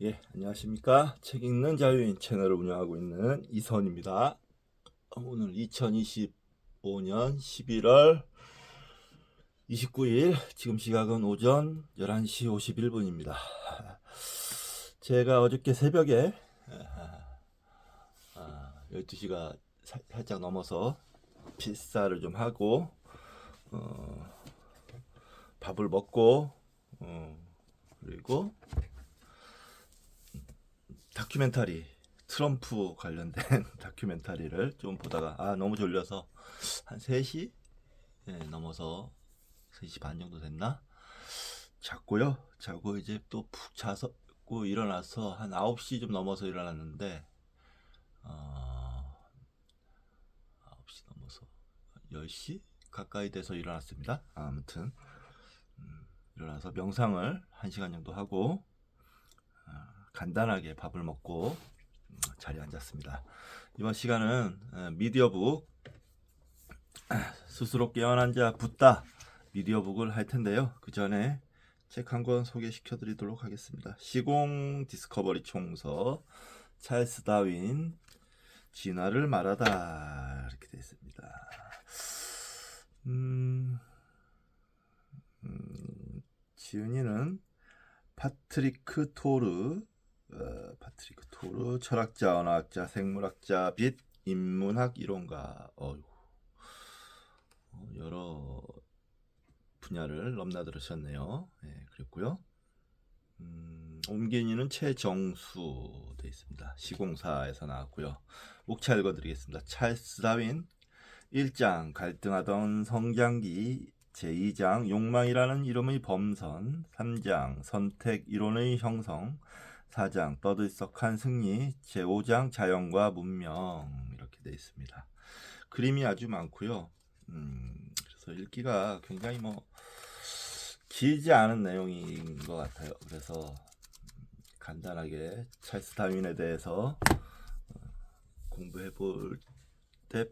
예, 안녕하십니까. 책 읽는 자유인 채널을 운영하고 있는 이선입니다. 오늘 2025년 11월 29일, 지금 시각은 오전 11시 51분입니다. 제가 어저께 새벽에 12시가 살짝 넘어서 식사를 좀 하고 밥을 먹고 그리고 다큐멘터리 트럼프 관련된 다큐멘터리를 좀 보다가 너무 졸려서 한 3시 넘어서 3시 반 정도 됐나? 잤고요. 자고 이제 또 푹 자고 일어나서 한 9시 좀 넘어서 일어났는데 9시 넘어서 10시 가까이 돼서 일어났습니다. 아무튼 일어나서 명상을 1시간 정도 하고 간단하게 밥을 먹고 자리에 앉았습니다. 이번 시간은 미디어북 스스로 깨어난 자 붓다 미디어북을 할 텐데요. 그 전에 책 한 권 소개시켜 드리도록 하겠습니다. 시공 디스커버리 총서 찰스 다윈 진화를 말하다 이렇게 되어 있습니다. 지은이는 파트리크 토르 철학자, 언어학자, 생물학자, 빛, 인문학 이론가 여러 분야를 넘나들으셨네요. 네, 그랬고요. 옮긴이는 최정수 되어 있습니다. 시공사에서 나왔고요. 목차 읽어드리겠습니다. 찰스 다윈 1장 갈등하던 성장기, 제2장 욕망이라는 이름의 범선, 3장 선택 이론의 형성, 4장 떠들썩한 승리, 제5장 자연과 문명 이렇게 되어 있습니다. 그림이 아주 많고요. 그래서 읽기가 굉장히 길지 않은 내용인 것 같아요. 그래서 간단하게 찰스 다윈에 대해서 공부해 볼때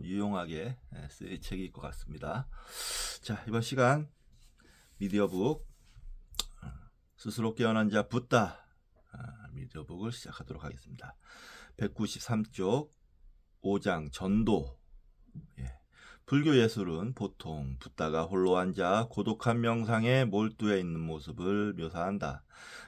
유용하게 쓰일 책일 것 같습니다. 자, 이번 시간 미디어북 스스로 깨어난 자 붓다 미디어북을 시작하도록 하겠습니다. 193쪽 5장 전도. 불교 예술은 보통 붓다가 홀로 앉아 고독한 명상에 몰두해 있는 모습을 묘사한다.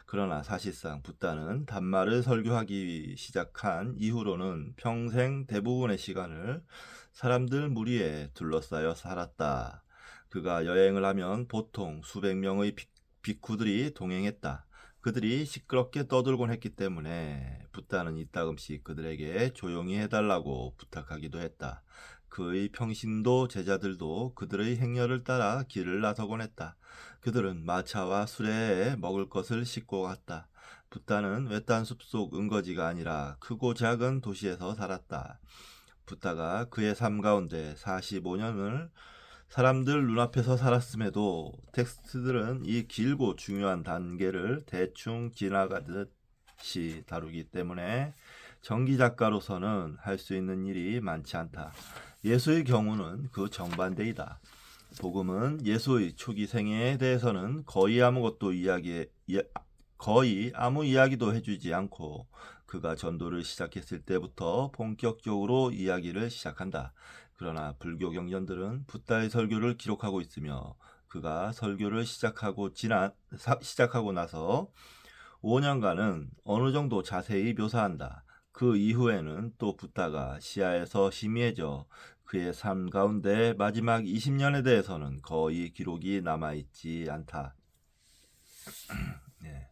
그러나 사실상 붓다는 단마를 설교하기 시작한 이후로는 평생 대부분의 시간을 사람들 무리에 둘러싸여 살았다. 그가 여행을 하면 보통 수백 명의 비쿠들이 동행했다. 그들이 시끄럽게 떠들곤 했기 때문에 붓다는 이따금씩 그들에게 조용히 해달라고 부탁하기도 했다. 그의 평신도 제자들도 그들의 행렬을 따라 길을 나서곤 했다. 그들은 마차와 수레에 먹을 것을 싣고 갔다. 붓다는 외딴 숲속 은거지가 아니라 크고 작은 도시에서 살았다. 붓다가 그의 삶 가운데 45년을 사람들 눈앞에서 살았음에도 텍스트들은 이 길고 중요한 단계를 대충 지나가듯이 다루기 때문에 전기 작가로서는 할 수 있는 일이 많지 않다. 예수의 경우는 그 정반대이다. 복음은 예수의 초기 생애에 대해서는 거의 아무 이야기도 해주지 않고 그가 전도를 시작했을 때부터 본격적으로 이야기를 시작한다. 그러나 불교 경전들은 붓다의 설교를 기록하고 있으며 그가 설교를 시작하고 나서 5년간은 어느 정도 자세히 묘사한다. 그 이후에는 또 붓다가 시야에서 희미해져 그의 삶 가운데 마지막 20년에 대해서는 거의 기록이 남아있지 않다. 네.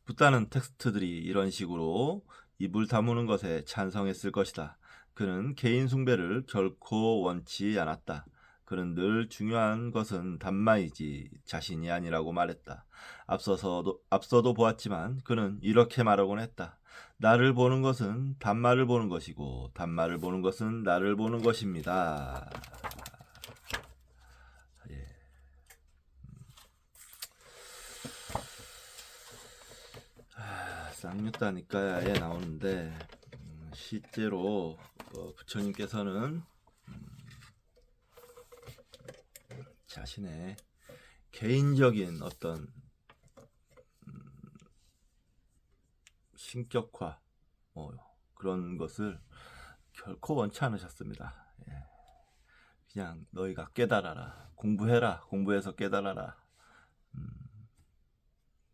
붓다는 텍스트들이 이런 식으로 입을 다무는 것에 찬성했을 것이다. 그는 개인 숭배를 결코 원치 않았다. 그는 늘 중요한 것은 단마이지 자신이 아니라고 말했다. 앞서도 보았지만 그는 이렇게 말하곤 했다. 나를 보는 것은 단마를 보는 것이고 단마를 보는 것은 나를 보는 것입니다. 예. 쌍욕다니까에 나오는데 실제로 부처님께서는 자신의 개인적인 어떤 신격화 그런 것을 결코 원치 않으셨습니다. 예. 그냥 너희가 깨달아라, 공부해라, 공부해서 깨달아라.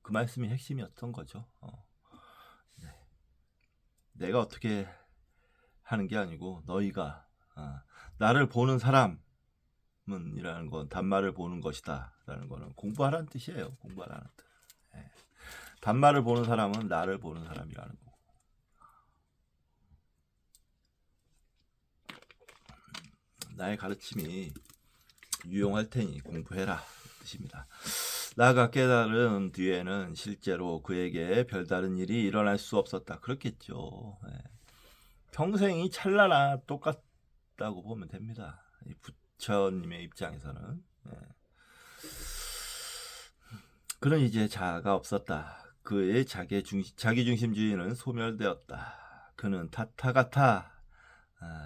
그 말씀이 핵심이었던 거죠. 네. 내가 어떻게 하는 게 아니고 너희가 나를 보는 사람은 이라는 건 단말을 보는 것이다 라는 거는 공부하라는 뜻이에요. 공부하라는 뜻. 예. 단말을 보는 사람은 나를 보는 사람이라는 거고, 나의 가르침이 유용할 테니 공부해라 뜻입니다. 나가 깨달은 뒤에는 실제로 그에게 별다른 일이 일어날 수 없었다. 그렇겠죠. 예. 평생이 찰나나 똑같다고 보면 됩니다. 이 부처님의 입장에서는. 예. 그는 이제 자아가 없었다. 그의 자기중심주의는 소멸되었다. 그는 타타가타,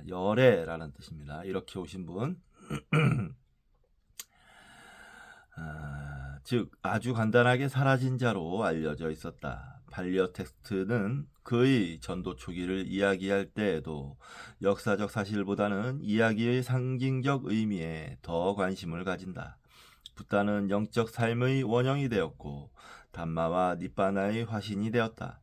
열애라는 뜻입니다. 이렇게 오신 분. 즉 아주 간단하게 사라진 자로 알려져 있었다. 반려 텍스트는 그의 전도 초기를 이야기할 때에도 역사적 사실보다는 이야기의 상징적 의미에 더 관심을 가진다. 붓다는 영적 삶의 원형이 되었고 담마와 니빠나의 화신이 되었다.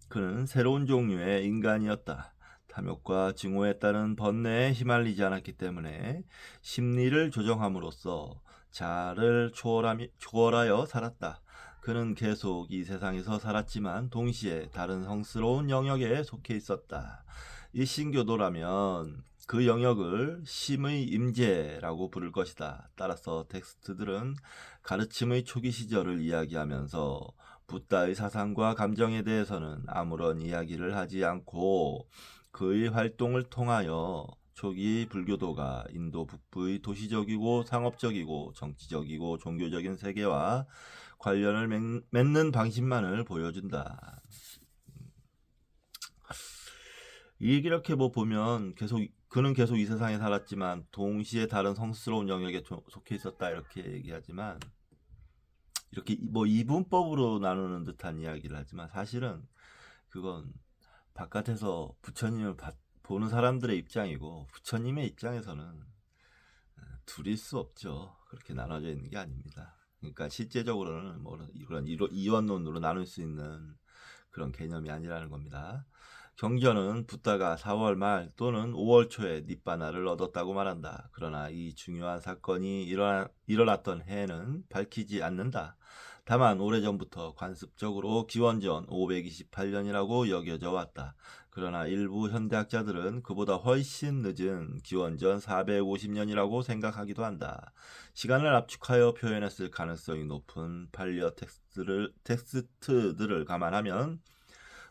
그는 새로운 종류의 인간이었다. 탐욕과 증오에 따른 번뇌에 휘말리지 않았기 때문에 심리를 조정함으로써 자아를 초월하여 살았다. 그는 계속 이 세상에서 살았지만 동시에 다른 성스러운 영역에 속해 있었다. 일신교도라면 그 영역을 심의 임재라고 부를 것이다. 따라서 텍스트들은 가르침의 초기 시절을 이야기하면서 붓다의 사상과 감정에 대해서는 아무런 이야기를 하지 않고 그의 활동을 통하여 초기 불교도가 인도 북부의 도시적이고 상업적이고 정치적이고 종교적인 세계와 관련을 맺는 방식만을 보여준다. 이렇게 보면 그는 계속 이 세상에 살았지만 동시에 다른 성스러운 영역에 속해 있었다 이렇게 얘기하지만, 이렇게 이분법으로 나누는 듯한 이야기를 하지만 사실은 그건 바깥에서 부처님을 보는 사람들의 입장이고 부처님의 입장에서는 둘일 수 없죠. 그렇게 나눠져 있는 게 아닙니다. 그러니까 실제적으로는 그런 이원론으로 나눌 수 있는 그런 개념이 아니라는 겁니다. 경전은 붓다가 4월 말 또는 5월 초에 니빠나를 얻었다고 말한다. 그러나 이 중요한 사건이 일어났던 해는 밝히지 않는다. 다만 오래전부터 관습적으로 기원전 528년이라고 여겨져 왔다. 그러나 일부 현대학자들은 그보다 훨씬 늦은 기원전 450년이라고 생각하기도 한다. 시간을 압축하여 표현했을 가능성이 높은 반려 텍스트들을 감안하면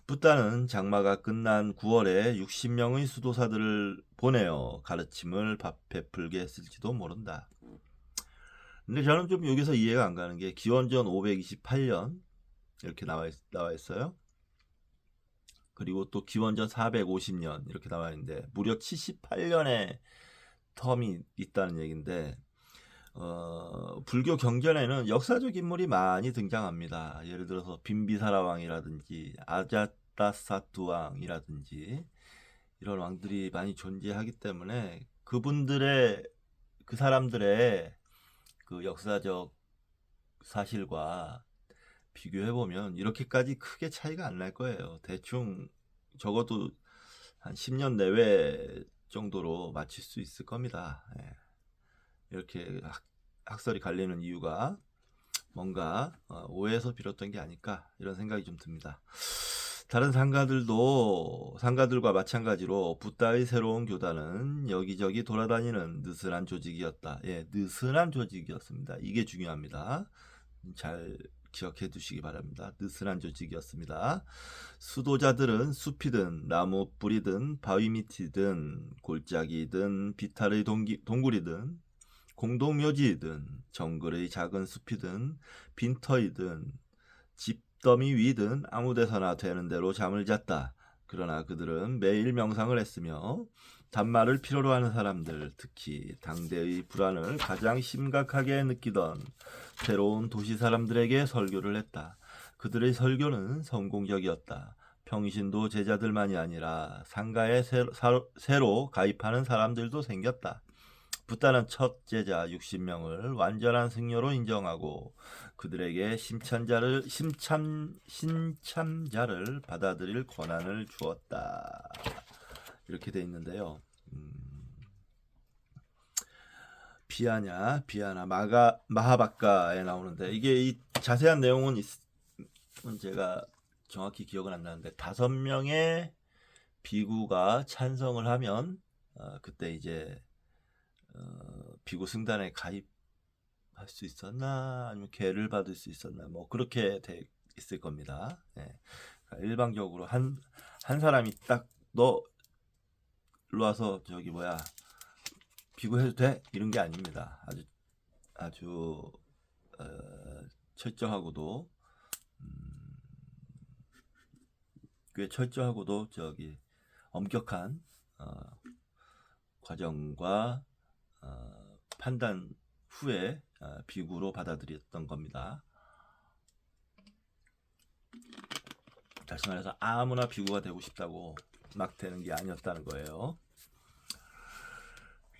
붓다는 장마가 끝난 9월에 60명의 수도사들을 보내어 가르침을 베풀게 했을지도 모른다. 근데 저는 좀 여기서 이해가 안 가는 게 기원전 528년 이렇게 나와 있어요. 그리고 또 기원전 450년 이렇게 나와 있는데 무려 78년의 텀이 있다는 얘기인데, 불교 경전에는 역사적 인물이 많이 등장합니다. 예를 들어서 빈비사라 왕이라든지 아자타사투 왕이라든지 이런 왕들이 많이 존재하기 때문에 그 사람들의 그 역사적 사실과 비교해보면 이렇게까지 크게 차이가 안 날 거예요. 대충 적어도 한 10년 내외 정도로 맞출 수 있을 겁니다. 예. 이렇게 학설이 갈리는 이유가 뭔가 오해에서 비롯된 게 아닐까 이런 생각이 좀 듭니다. 다른 상가들과 마찬가지로 붓다의 새로운 교단은 여기저기 돌아다니는 느슨한 조직이었다. 예, 느슨한 조직이었습니다. 이게 중요합니다. 잘 기억해 두시기 바랍니다. 느슨한 조직이었습니다. 수도자들은 숲이든 나무 뿌리든 바위 밑이든 골짜기든 비탈의 동굴이든 공동묘지이든 정글의 작은 숲이든 빈터이든 집더미 위든 아무 데서나 되는 대로 잠을 잤다. 그러나 그들은 매일 명상을 했으며 단말을 필요로 하는 사람들, 특히 당대의 불안을 가장 심각하게 느끼던 새로운 도시 사람들에게 설교를 했다. 그들의 설교는 성공적이었다. 평신도 제자들만이 아니라 상가에 새로 가입하는 사람들도 생겼다. 붓다는 첫 제자 60명을 완전한 승려로 인정하고 그들에게 신참자를 받아들일 권한을 주었다. 이렇게 돼 있는데요. 비아냐 마하바카에 나오는데 이게 이 자세한 내용은 제가 정확히 기억은 안 나는데 5명의 비구가 찬성을 하면 그때 이제 비구 승단에 가입할 수 있었나 아니면 계를 받을 수 있었나 뭐 그렇게 돼 있을 겁니다. 네. 그러니까 일방적으로 한 사람이 딱 너 일로 와서 저기 뭐야 비구해도 돼 이런 게 아닙니다. 아주 철저하고도 꽤 철저하고도 저기 엄격한 과정과 판단 후에 비구로 받아들였던 겁니다. 다시 말해서 아무나 비구가 되고 싶다고 막 되는 게 아니었다는 거예요.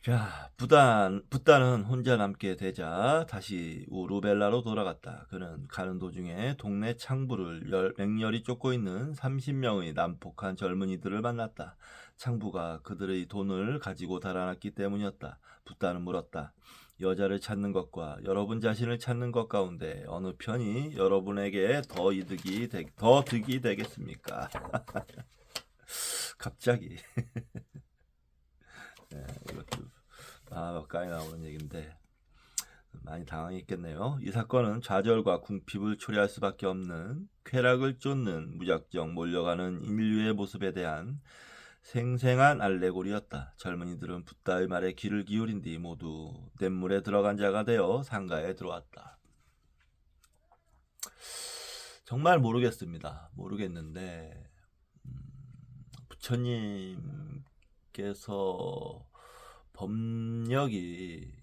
자, 붓다는 혼자 남게 되자 다시 우르벨라로 돌아갔다. 그는 가는 도중에 동네 창부를 맹렬히 쫓고 있는 30명의 난폭한 젊은이들을 만났다. 창부가 그들의 돈을 가지고 달아났기 때문이었다. 붓다는 물었다. 여자를 찾는 것과 여러분 자신을 찾는 것 가운데 어느 편이 여러분에게 더 득이 되겠습니까? 갑자기. 네, 이것도 마하바카에 나오는 얘기인데 많이 당황했겠네요. 이 사건은 좌절과 궁핍을 초래할 수밖에 없는 쾌락을 쫓는 무작정 몰려가는 인류의 모습에 대한 생생한 알레고리였다. 젊은이들은 붓다의 말에 귀를 기울인 뒤 모두 냇물에 들어간 자가 되어 상가에 들어왔다. 정말 모르겠는데 부처님께서 법력이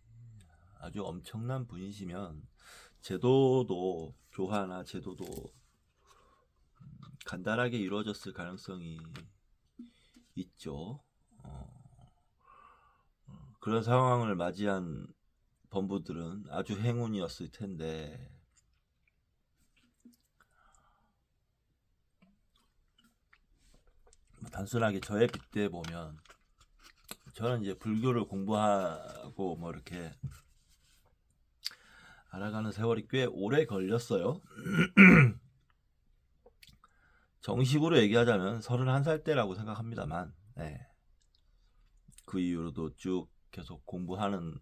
아주 엄청난 분이시면 제도도 교화나 제도도 간단하게 이루어졌을 가능성이 있죠. 그런 상황을 맞이한 범부들은 아주 행운이었을 텐데 단순하게 저에 빗대 보면 저는 이제 불교를 공부하고 뭐 이렇게 알아가는 세월이 꽤 오래 걸렸어요. 정식으로 얘기하자면 31살 때라고 생각합니다만 네. 그 이후로도 쭉 계속 공부하는데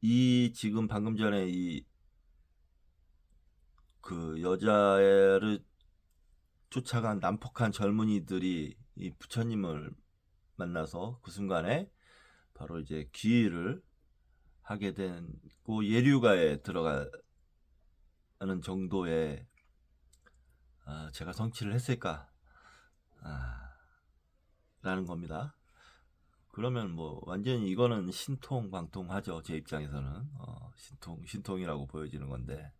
이 지금 방금 전에 그 여자애를 쫓아간 난폭한 젊은이들이 이 부처님을 만나서 그 순간에 바로 이제 귀의를 하게 된고 예류가에 들어가는 정도의 제가 성취를 했을까 라는 겁니다. 그러면 뭐 완전히 이거는 신통방통하죠. 제 입장에서는 신통이라고 보여지는 건데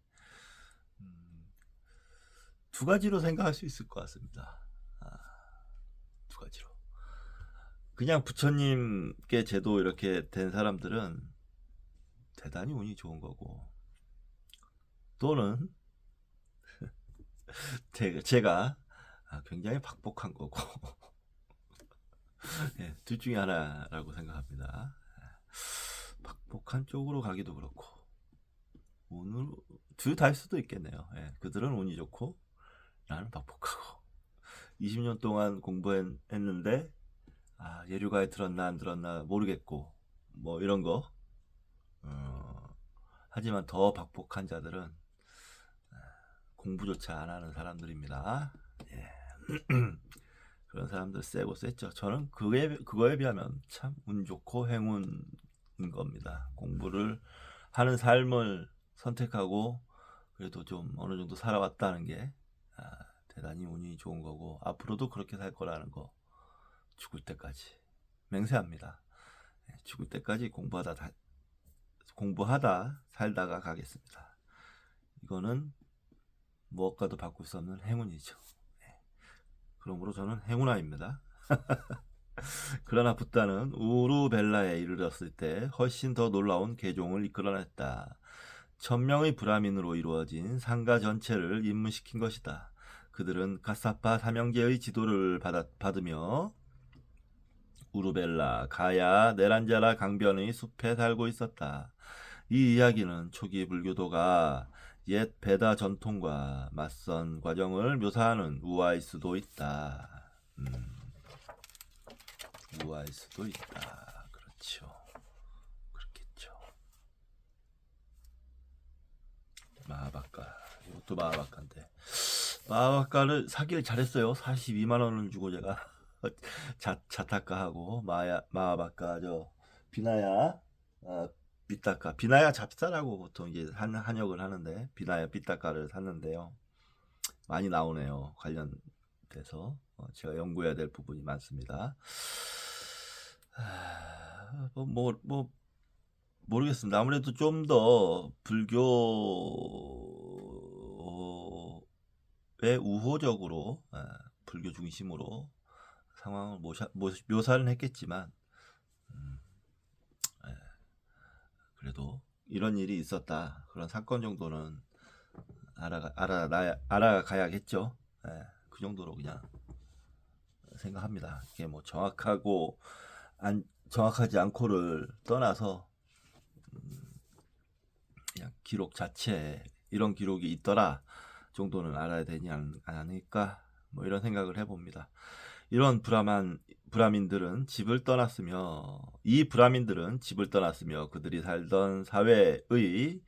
두 가지로 생각할 수 있을 것 같습니다. 두 가지로. 그냥 부처님께 제도 이렇게 된 사람들은 대단히 운이 좋은 거고 또는 제가 굉장히 박복한 거고 네, 둘 중에 하나라고 생각합니다. 박복한 쪽으로 가기도 그렇고 운으로 둘 다일 수도 있겠네요. 네, 그들은 운이 좋고 나는 박복하고 20년 동안 공부했는데 예류가에 들었나 안 들었나 모르겠고 뭐 이런 거 하지만 더 박복한 자들은 공부조차 안 하는 사람들입니다. 예. 그런 사람들 세고 셌죠. 저는 그거에 비하면 참 운 좋고 행운인 겁니다. 공부를 하는 삶을 선택하고 그래도 좀 어느 정도 살아왔다는 게 대단히 운이 좋은 거고 앞으로도 그렇게 살 거라는 거 죽을 때까지 맹세합니다. 죽을 때까지 공부하다 공부하다 살다가 가겠습니다. 이거는 무엇과도 바꿀 수 없는 행운이죠. 그러므로 저는 행운아입니다. 그러나 붓다는 우루벨라에 이르렀을 때 훨씬 더 놀라운 개종을 이끌어냈다. 1000명의 브라민으로 이루어진 상가 전체를 입문시킨 것이다. 그들은 카사파 삼형제의 지도를 받으며 우루벨라, 가야, 네란자라 강변의 숲에 살고 있었다. 이 이야기는 초기 불교도가 옛 베다 전통과 맞선 과정을 묘사하는 우아일 수도 있다. 우아일 수도 있다. 그렇죠. 그렇겠죠. 마하바카. 이것도 마하바카인데. 마하바카를 사기를 잘했어요. 42만 원을 주고 제가 자타카하고 마하바카 비나야 삐따까 비나야 잡사라고 보통 이제 한역을 하는데 비나야 삐따까를 샀는데요. 많이 나오네요. 관련돼서 제가 연구해야 될 부분이 많습니다. 모르겠습니다. 아무래도 좀 더 불교에 우호적으로 불교 중심으로 상황을 묘사를 했겠지만 그래도 이런 일이 있었다. 그런 사건 정도는 알아가야겠죠. 그 정도로 그냥 생각합니다. 이게 뭐 정확하지 않고를 떠나서 그냥 기록 자체 이런 기록이 있더라 정도는 알아야 되지 않을까 뭐 이런 생각을 해봅니다. 이런 브라민들은 집을 떠났으며 그들이 살던 사회의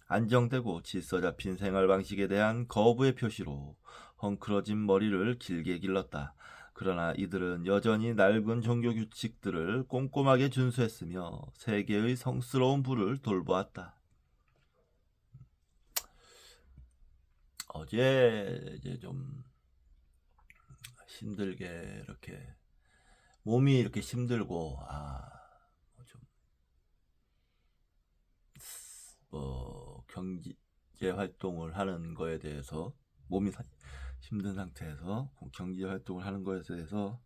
안정되고 질서 잡힌 생활 방식에 대한 거부의 표시로 헝클어진 머리를 길게 길렀다. 그러나 이들은 여전히 낡은 종교 규칙들을 꼼꼼하게 준수했으며 세계의 성스러운 부를 돌보았다. 어제 이제 좀 힘들게 이렇게 몸이 이렇게 힘들고 경제 활동을 하는 거에 대해서 몸이 힘든 상태에서 경제 활동을 하는 거에 대해서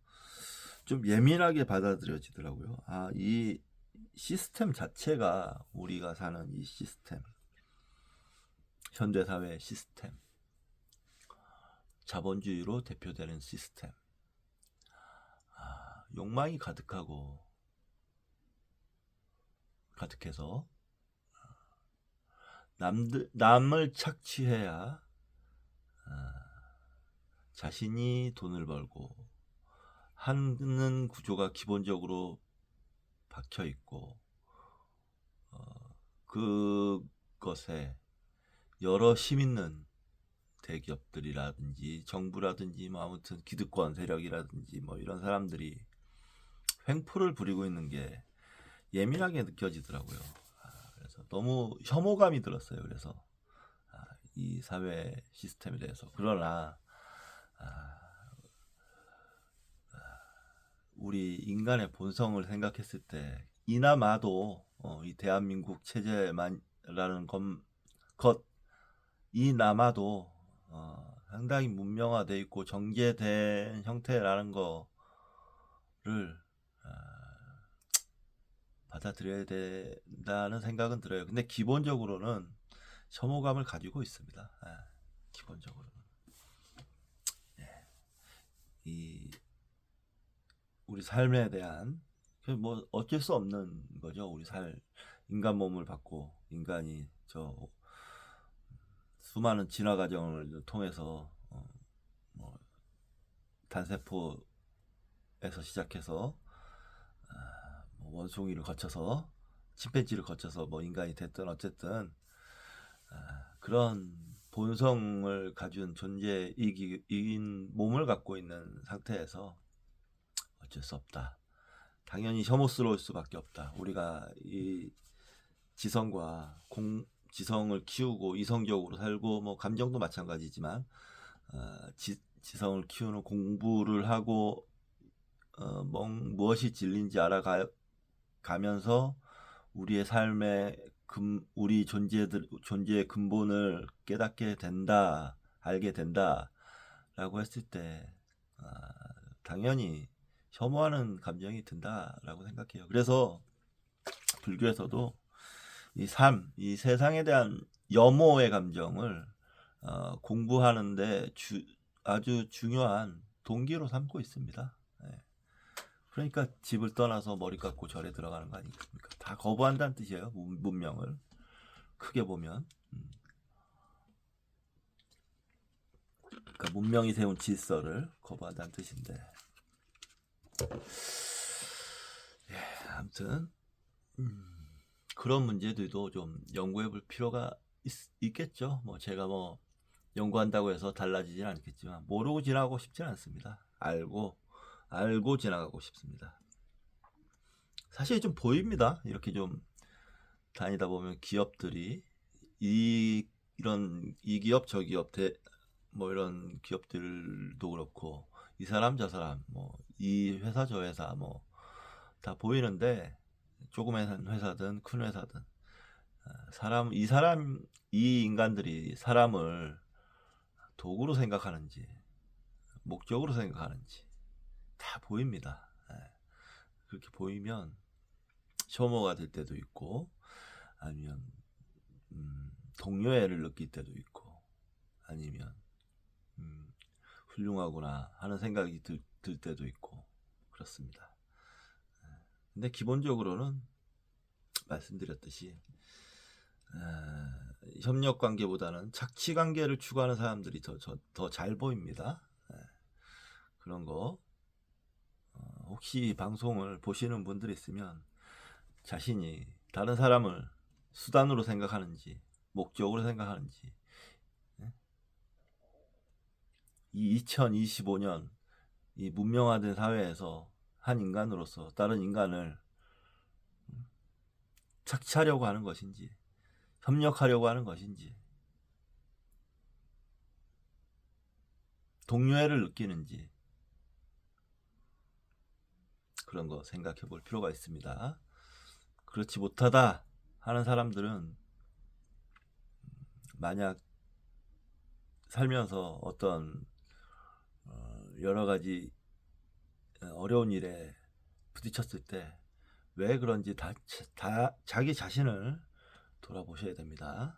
좀 예민하게 받아들여지더라고요. 이 시스템 자체가 우리가 사는 이 시스템, 현대사회 시스템, 자본주의로 대표되는 시스템, 욕망이 가득해서 남을 착취해야 자신이 돈을 벌고 하는 구조가 기본적으로 박혀 있고 그것에 여러 힘 있는 대기업들이라든지 정부라든지 아무튼 기득권 세력이라든지 이런 사람들이 횡포를 부리고 있는 게 예민하게 느껴지더라고요. 그래서 너무 혐오감이 들었어요. 그래서 이 사회 시스템에 대해서. 그러나 우리 인간의 본성을 생각했을 때 이나마도 이 대한민국 체제만이라는 것 이나마도 상당히 문명화되어 있고 정제된 형태라는 거를 받아들여야 된다는 생각은 들어요. 근데 기본적으로는 혐오감을 가지고 있습니다. 기본적으로는 우리 삶에 대한 어쩔 수 없는 거죠. 인간 몸을 받고 인간이 수많은 진화 과정을 통해서 단세포에서 시작해서 원숭이를 거쳐서 침팬지를 거쳐서 인간이 됐든 어쨌든 그런 본성을 가진 존재이긴 몸을 갖고 있는 상태에서 어쩔 수 없다. 당연히 혐오스러울 수밖에 없다. 우리가 이 지성과 지성을 키우고 이성적으로 살고 감정도 마찬가지지만 지성을 키우는 공부를 하고 무엇이 진리인지 알아가면서 우리의 삶의 우리 존재의 근본을 깨닫게 된다, 알게 된다라고 했을 때 당연히 혐오하는 감정이 든다라고 생각해요. 그래서 불교에서도 이 세상에 대한 염오의 감정을 공부하는데 아주 중요한 동기로 삼고 있습니다. 예. 그러니까 집을 떠나서 머리 깎고 절에 들어가는 거 아니겠습니까? 다 거부한다는 뜻이에요. 문명을 크게 보면. 그러니까 문명이 세운 질서를 거부한다는 뜻인데. 예, 아무튼 그런 문제들도 좀 연구해 볼 필요가 있겠죠. 뭐 제가 뭐 연구한다고 해서 달라지진 않겠지만 모르고 지나가고 싶진 않습니다. 알고 지나가고 싶습니다. 사실 좀 보입니다. 이렇게 좀 다니다 보면 기업들이 이런 이 기업 저 기업 뭐 이런 기업들도 그렇고 이 사람 저 사람 뭐 이 회사 저 회사 뭐 다 보이는데 조그만 회사든 큰 회사든 이 인간들이 사람을 도구로 생각하는지 목적으로 생각하는지 다 보입니다. 그렇게 보이면 혐오가 될 때도 있고 아니면 동료애를 느낄 때도 있고 아니면 훌륭하구나 하는 생각이 들 때도 있고 그렇습니다. 근데 기본적으로는 말씀드렸듯이 협력 관계보다는 착취 관계를 추구하는 사람들이 더 잘 보입니다. 그런 거 혹시 방송을 보시는 분들이 있으면 자신이 다른 사람을 수단으로 생각하는지 목적으로 생각하는지 이 2025년 이 문명화된 사회에서 한 인간으로서 다른 인간을 착취하려고 하는 것인지 협력하려고 하는 것인지 동료애를 느끼는지 그런 거 생각해 볼 필요가 있습니다. 그렇지 못하다 하는 사람들은 만약 살면서 어떤 여러 가지 어려운 일에 부딪혔을 때 왜 그런지 다 자기 자신을 돌아보셔야 됩니다.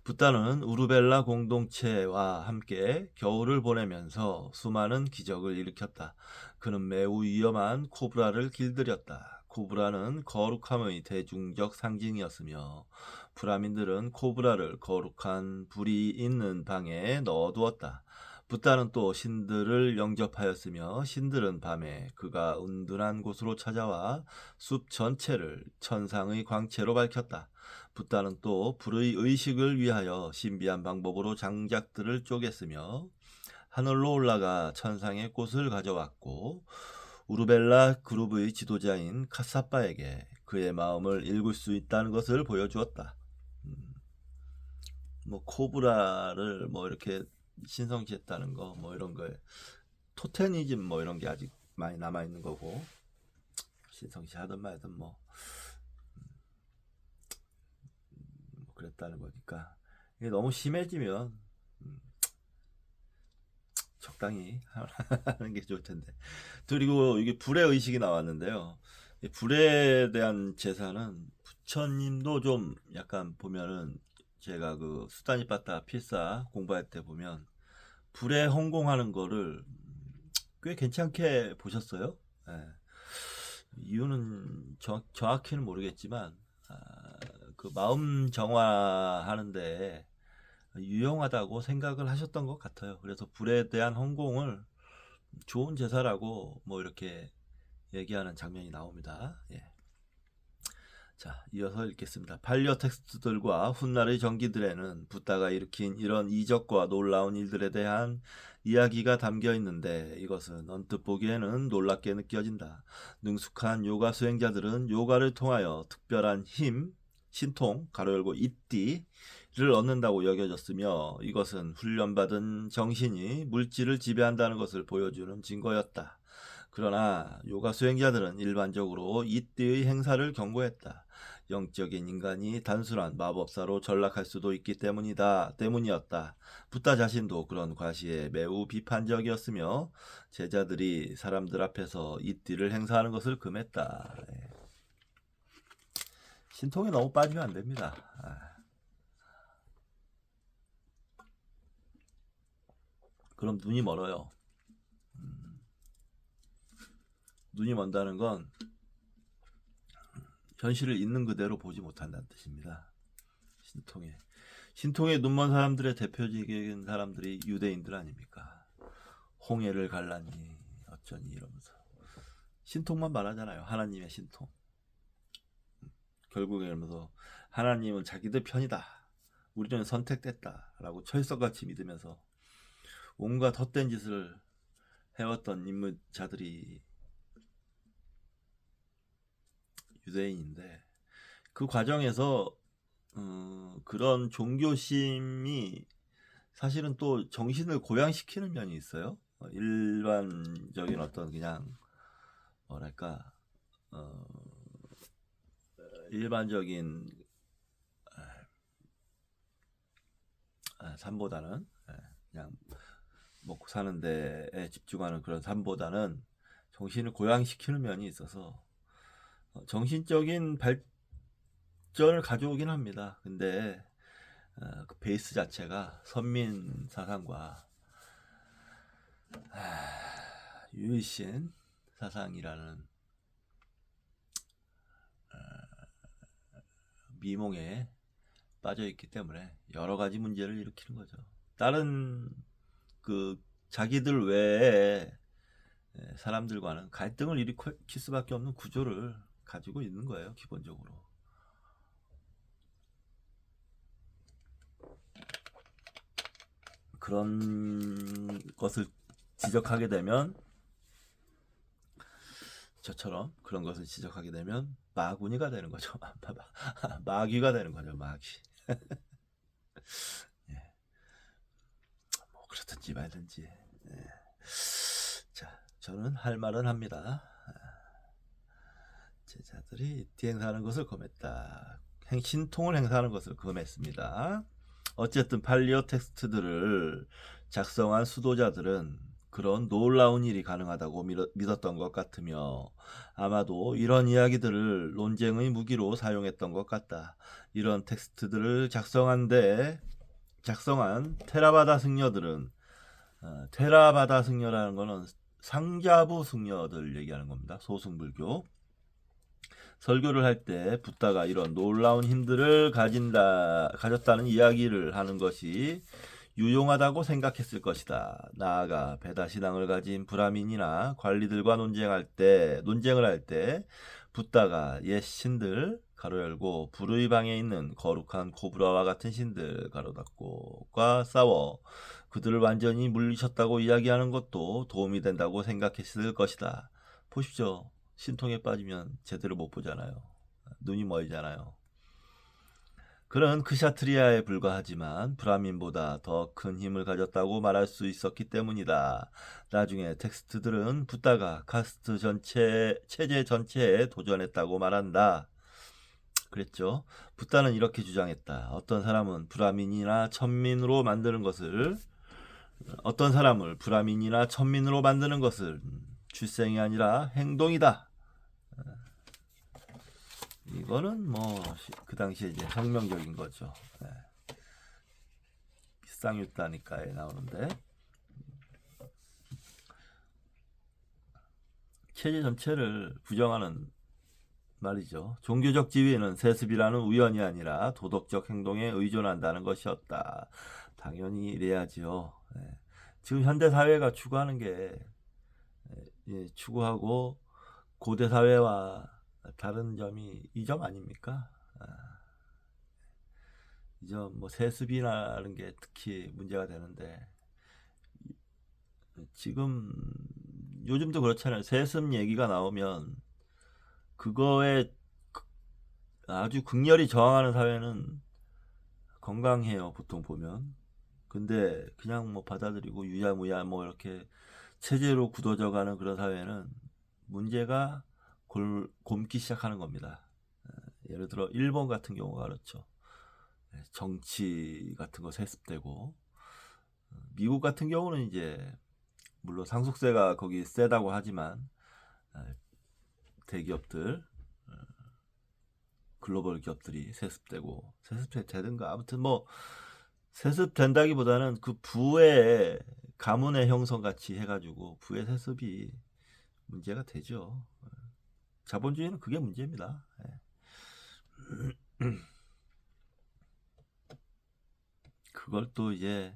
붓다는 우르벨라 공동체와 함께 겨울을 보내면서 수많은 기적을 일으켰다. 그는 매우 위험한 코브라를 길들였다. 코브라는 거룩함의 대중적 상징이었으며 브라민들은 코브라를 거룩한 불이 있는 방에 넣어두었다. 붓다는 또 신들을 영접하였으며 신들은 밤에 그가 은둔한 곳으로 찾아와 숲 전체를 천상의 광채로 밝혔다. 붓다는 또 불의 의식을 위하여 신비한 방법으로 장작들을 쪼갰으며 하늘로 올라가 천상의 꽃을 가져왔고 우르벨라 그룹의 지도자인 카사빠에게 그의 마음을 읽을 수 있다는 것을 보여주었다. 뭐 코브라를 뭐 이렇게 신성시했다는 거 뭐 이런 거에 토테니즘 뭐 이런 게 아직 많이 남아 있는 거고 신성시하든 말든 뭐 그랬다는 거니까 이게 너무 심해지면 적당히 하는 게 좋을 텐데. 그리고 이게 불의 의식이 나왔는데요. 이 불에 대한 제사는 부처님도 좀 약간 보면은 제가 그 수다니 빠따 필사 공부할 때 보면 불에 헌공하는 거를 꽤 괜찮게 보셨어요. 예. 이유는 정확히는 모르겠지만 그 마음 정화하는데 유용하다고 생각을 하셨던 것 같아요. 그래서 불에 대한 헌공을 좋은 제사라고 뭐 이렇게 얘기하는 장면이 나옵니다. 예. 자, 이어서 읽겠습니다. 반려 텍스트들과 훗날의 전기들에는 붓다가 일으킨 이런 이적과 놀라운 일들에 대한 이야기가 담겨 있는데 이것은 언뜻 보기에는 놀랍게 느껴진다. 능숙한 요가 수행자들은 요가를 통하여 특별한 힘, 신통, 가로 열고 이띠를 얻는다고 여겨졌으며 이것은 훈련받은 정신이 물질을 지배한다는 것을 보여주는 증거였다. 그러나 요가 수행자들은 일반적으로 이때의 행사를 경고했다. 영적인 인간이 단순한 마법사로 전락할 수도 있기 때문이었다. 붓다 자신도 그런 과시에 매우 비판적이었으며 제자들이 사람들 앞에서 이띠를 행사하는 것을 금했다. 신통에 너무 빠지면 안 됩니다. 그럼 눈이 멀어요. 눈이 먼다는 건 현실을 있는 그대로 보지 못한다는 뜻입니다. 신통에 눈먼 사람들의 대표적인 사람들이 유대인들 아닙니까? 홍해를 갈라니 어쩌니 이러면서 신통만 말하잖아요. 하나님의 신통. 결국에 이러면서 하나님은 자기들 편이다. 우리는 선택됐다. 라고 철석같이 믿으면서 온갖 헛된 짓을 해왔던 인물자들이 유대인인데 그 과정에서 그런 종교심이 사실은 또 정신을 고양시키는 면이 있어요. 일반적인 어떤 그냥 뭐랄까 일반적인 삶보다는 그냥 먹고 사는 데에 집중하는 그런 삶보다는 정신을 고양시키는 면이 있어서 정신적인 발전을 가져오긴 합니다. 근데 그 베이스 자체가 선민 사상과 유일신 사상이라는 미몽에 빠져 있기 때문에 여러 가지 문제를 일으키는 거죠. 다른 그 자기들 외에 사람들과는 갈등을 일으킬 수밖에 없는 구조를 가지고 있는 거예요. 기본적으로. 그런 것을 지적하게 되면 저처럼 그런 것을 지적하게 되면 마구니가 되는 거죠. 마귀가 되는 거죠. 마귀. 예. 뭐 그렇든지 말든지. 예. 자, 저는 할 말은 합니다. 제자들이 행사하는 것을 금했다. 신통을 행사하는 것을 금했습니다. 어쨌든 팔리오 텍스트들을 작성한 수도자들은 그런 놀라운 일이 가능하다고 믿었던 것 같으며 아마도 이런 이야기들을 논쟁의 무기로 사용했던 것 같다. 이런 텍스트들을 작성한 테라바다 승려들은 테라바다 승려라는 것은 상자부 승려들 얘기하는 겁니다. 소승불교. 설교를 할 때 붓다가 이런 놀라운 힘들을 가졌다는 이야기를 하는 것이 유용하다고 생각했을 것이다. 나아가 베다 신앙을 가진 브라민이나 관리들과 논쟁을 할 때 붓다가 옛 신들 가로 열고 불의 방에 있는 거룩한 코브라와 같은 신들 가로 닫고과 싸워 그들을 완전히 물리쳤다고 이야기하는 것도 도움이 된다고 생각했을 것이다. 보십시오. 신통에 빠지면 제대로 못 보잖아요. 눈이 멀잖아요. 그는 크샤트리아에 불과하지만 브라민보다 더 큰 힘을 가졌다고 말할 수 있었기 때문이다. 나중에 텍스트들은 붓다가 카스트 체제 전체에 도전했다고 말한다. 그랬죠. 붓다는 이렇게 주장했다. 어떤 사람을 브라민이나 천민으로 만드는 것을 출생이 아니라 행동이다. 이거는 뭐 그 당시에 이제 혁명적인 거죠. 쌍유따니까에 나오는데 체제 전체를 부정하는 말이죠. 종교적 지위는 세습이라는 우연이 아니라 도덕적 행동에 의존한다는 것이었다. 당연히 이래야지요. 지금 현대 사회가 추구하는 게 추구하고 고대 사회와 다른 점이 이 점 아닙니까? 이 점 뭐 세습이라는 게 특히 문제가 되는데 지금 요즘도 그렇잖아요. 세습 얘기가 나오면 그거에 아주 극렬히 저항하는 사회는 건강해요. 보통 보면. 근데 그냥 뭐 받아들이고 유야무야 뭐 이렇게 체제로 굳어져가는 그런 사회는 문제가 곪기 시작하는 겁니다. 예를 들어 일본 같은 경우가 그렇죠. 정치 같은 거 세습되고, 미국 같은 경우는 이제 물론 상속세가 거기 세다고 하지만 대기업들, 글로벌 기업들이 세습되고, 세습되든가 아무튼 뭐 세습된다기보다는 그 부의 가문의 형성 같이 해가지고 부의 세습이 문제가 되죠. 자본주의는 그게 문제입니다. 그걸 또 이제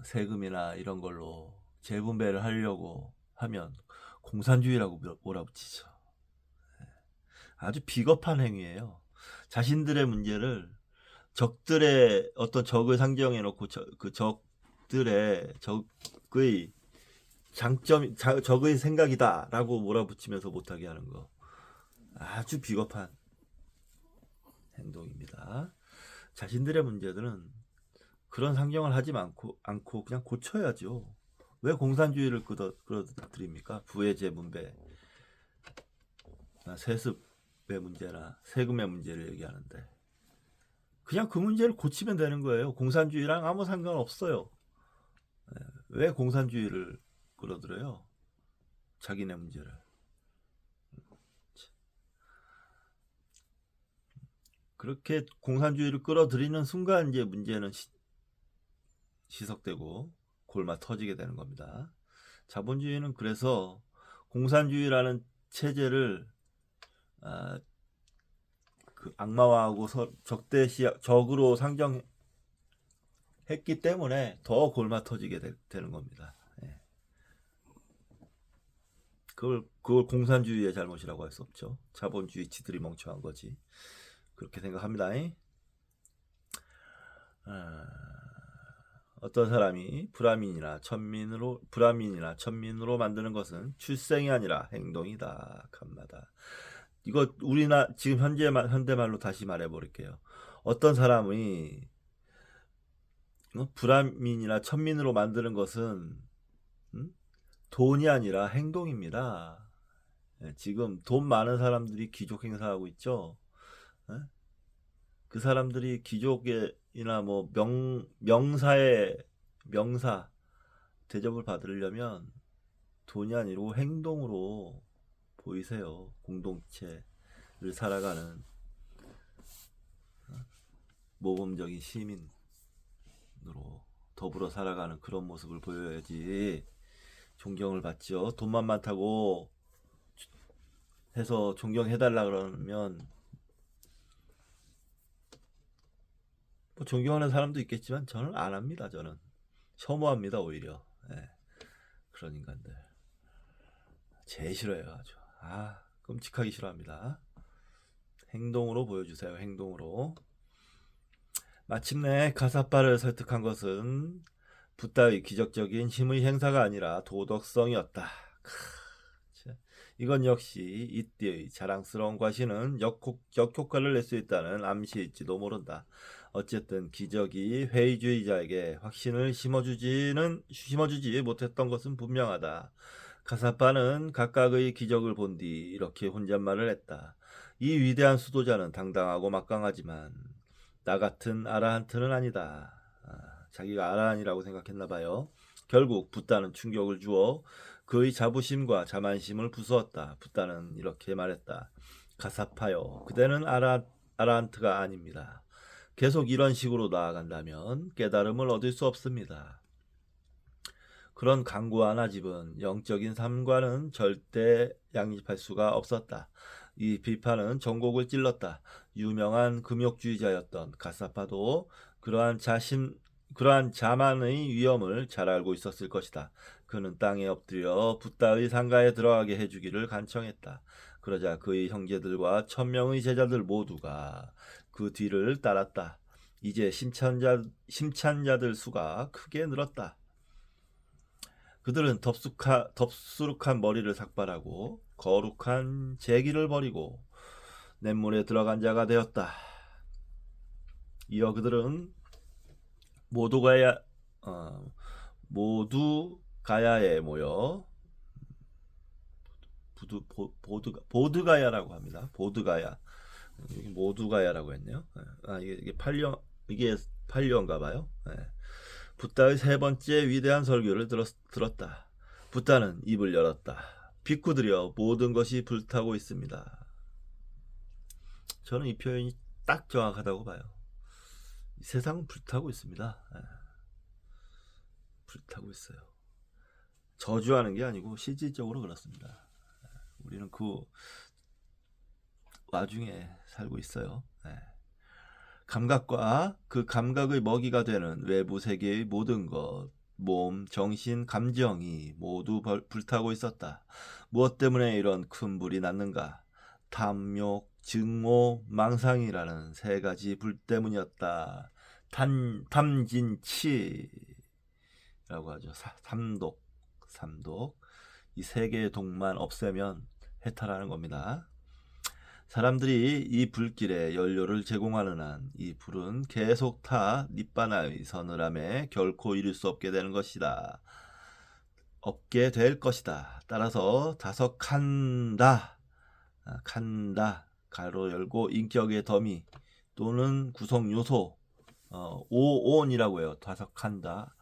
세금이나 이런 걸로 재분배를 하려고 하면 공산주의라고 몰아붙이죠. 아주 비겁한 행위예요. 자신들의 문제를 적들의 어떤 적을 상정해 놓고 그 적의 장점, 적의 생각이다라고 몰아붙이면서 못하게 하는 거, 아주 비겁한 행동입니다. 자신들의 문제들은 그런 상정을 하지 않고 그냥 고쳐야죠. 왜 공산주의를 끌어들입니까? 부의 재분배, 세습의 문제나 세금의 문제를 얘기하는데 그냥 그 문제를 고치면 되는 거예요. 공산주의랑 아무 상관없어요. 왜 공산주의를 끌어들여요? 자기네 문제를. 그렇게 공산주의를 끌어들이는 순간 이제 문제는 시석되고 골마 터지게 되는 겁니다. 자본주의는 그래서 공산주의라는 체제를 그 악마화하고 적으로 상정했기 때문에 더 골마 터지게 되는 겁니다. 그걸 공산주의의 잘못이라고 할 수 없죠. 자본주의 지들이 멍청한 거지. 그렇게 생각합니다. 어떤 사람이 브라민이나 천민으로 만드는 것은 출생이 아니라 행동이다. 간마다. 이거 지금 현대말로 다시 말해버릴게요. 어떤 사람이 브라민이나 천민으로 만드는 것은 돈이 아니라 행동입니다. 지금 돈 많은 사람들이 귀족 행사하고 있죠. 그 사람들이 귀족이나 뭐 명사 대접을 받으려면 돈이 아니고 행동으로 보이세요. 공동체를 살아가는 모범적인 시민으로 더불어 살아가는 그런 모습을 보여야지 존경을 받죠. 돈만 많다고 해서 존경해달라 그러면 뭐 존경하는 사람도 있겠지만 저는 안 합니다. 저는 혐오합니다. 오히려. 그런 인간들 제일 싫어요. 아주 끔찍하게 싫어합니다. 행동으로 보여주세요. 행동으로. 마침내 가사파를 설득한 것은 붓다의 기적적인 힘의 행사가 아니라 도덕성이었다. 이건 역시 이때의 자랑스러운 과시는 역효과를 낼 수 있다는 암시일지도 모른다. 어쨌든 기적이 회의주의자에게 확신을 심어주지 못했던 것은 분명하다. 가사파는 각각의 기적을 본 뒤 이렇게 혼잣말을 했다. 이 위대한 수도자는 당당하고 막강하지만 나 같은 아라한트는 아니다. 자기가 아라한이라고 생각했나봐요. 결국 붓다는 충격을 주어 그의 자부심과 자만심을 부수었다. 붓다는 이렇게 말했다. 가사파요, 그대는 아라한트가 아닙니다. 계속 이런 식으로 나아간다면 깨달음을 얻을 수 없습니다. 그런 강고한 아집은 영적인 삶과는 절대 양립할 수가 없었다. 이 비판은 전곡을 찔렀다. 유명한 금욕주의자였던 가사파도 그러한 자만의 위험을 잘 알고 있었을 것이다. 그는 땅에 엎드려 붓다의 상가에 들어가게 해주기를 간청했다. 그러자 그의 형제들과 1000명의 제자들 모두가 그 뒤를 따랐다. 이제 심찬자들 수가 크게 늘었다. 그들은 덥수룩한 머리를 삭발하고 거룩한 제기를 버리고 냇물에 들어간 자가 되었다. 이어 그들은 모두가 모두 가야에 모여 보드가야라고 합니다. 보드가야. 여기 모두가야라고 했네요. 이게 팔려인가 봐요. 붓다의 세 번째 위대한 설교를 들었다. 붓다는 입을 열었다. 비쿠들이여, 모든 것이 불타고 있습니다. 저는 이 표현이 딱 정확하다고 봐요. 이 세상은 불타고 있습니다. 불타고 있어요. 저주하는 게 아니고 실질적으로 그렇습니다. 우리는 그 와중에 살고 있어요. 감각과 그 감각의 먹이가 되는 외부 세계의 모든 것, 몸, 정신, 감정이 모두 불타고 있었다. 무엇 때문에 이런 큰 불이 났는가? 탐욕, 증오, 망상이라는 세 가지 불 때문이었다. 탐진치라고 하죠. 삼독. 이 세 개의 독만 없애면 해탈하는 겁니다. 사람들이 이 불길에 연료를 제공하는 한 이 불은 계속 타 니바나의 서늘함에 결코 이룰 수 없게 될 것이다. 따라서 다석한다. 가로 열고 인격의 더미 또는 구성 요소 오온이라고 해요. 다석한다.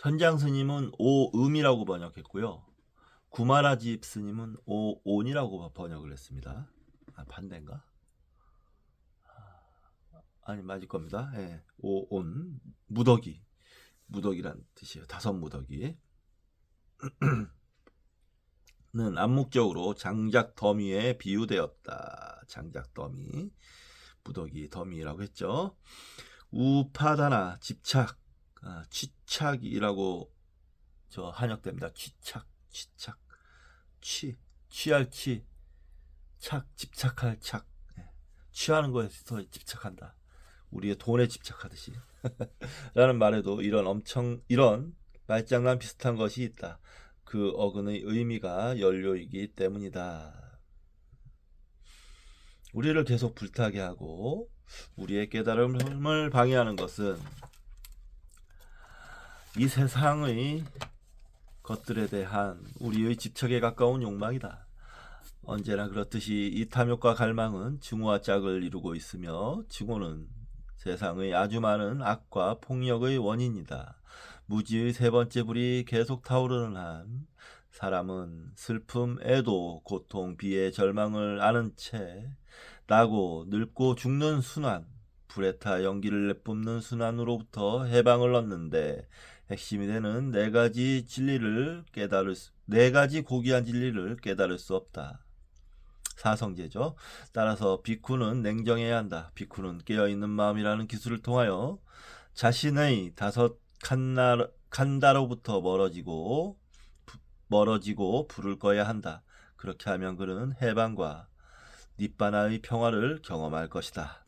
현장 스님은 오음이라고 번역했고요. 구마라집 스님은 오온이라고 번역을 했습니다. 반대인가? 아니, 맞을 겁니다. 오온, 무더기란 뜻이에요. 다섯 무더기. 는 암묵적으로 장작 더미에 비유되었다. 장작 더미, 무더기 더미라고 했죠. 우파다나 집착, 취착이라고 한역됩니다. 취할 취, 집착할 착. 취하는 거에 더 집착한다. 우리의 돈에 집착하듯이. 라는 말에도 이런 말장난 비슷한 것이 있다. 그 어근의 의미가 연료이기 때문이다. 우리를 계속 불타게 하고 우리의 깨달음을 방해하는 것은 이 세상의 것들에 대한 우리의 집착에 가까운 욕망이다. 언제나 그렇듯이 이 탐욕과 갈망은 증오와 짝을 이루고 있으며 증오는 세상의 아주 많은 악과 폭력의 원인이다. 무지의 세 번째 불이 계속 타오르는 한 사람은 슬픔, 애도, 고통, 비애, 절망을 아는 채 나고 늙고 죽는 순환, 불에 타 연기를 내뿜는 순환으로부터 해방을 얻는데 핵심이 되는 네 가지 고귀한 진리를 깨달을 수 없다. 사성제죠. 따라서 비쿠는 냉정해야 한다. 비쿠는 깨어있는 마음이라는 기술을 통하여 자신의 다섯 칸다로부터 멀어지고 불을 꺼야 한다. 그렇게 하면 그는 해방과 니바나의 평화를 경험할 것이다.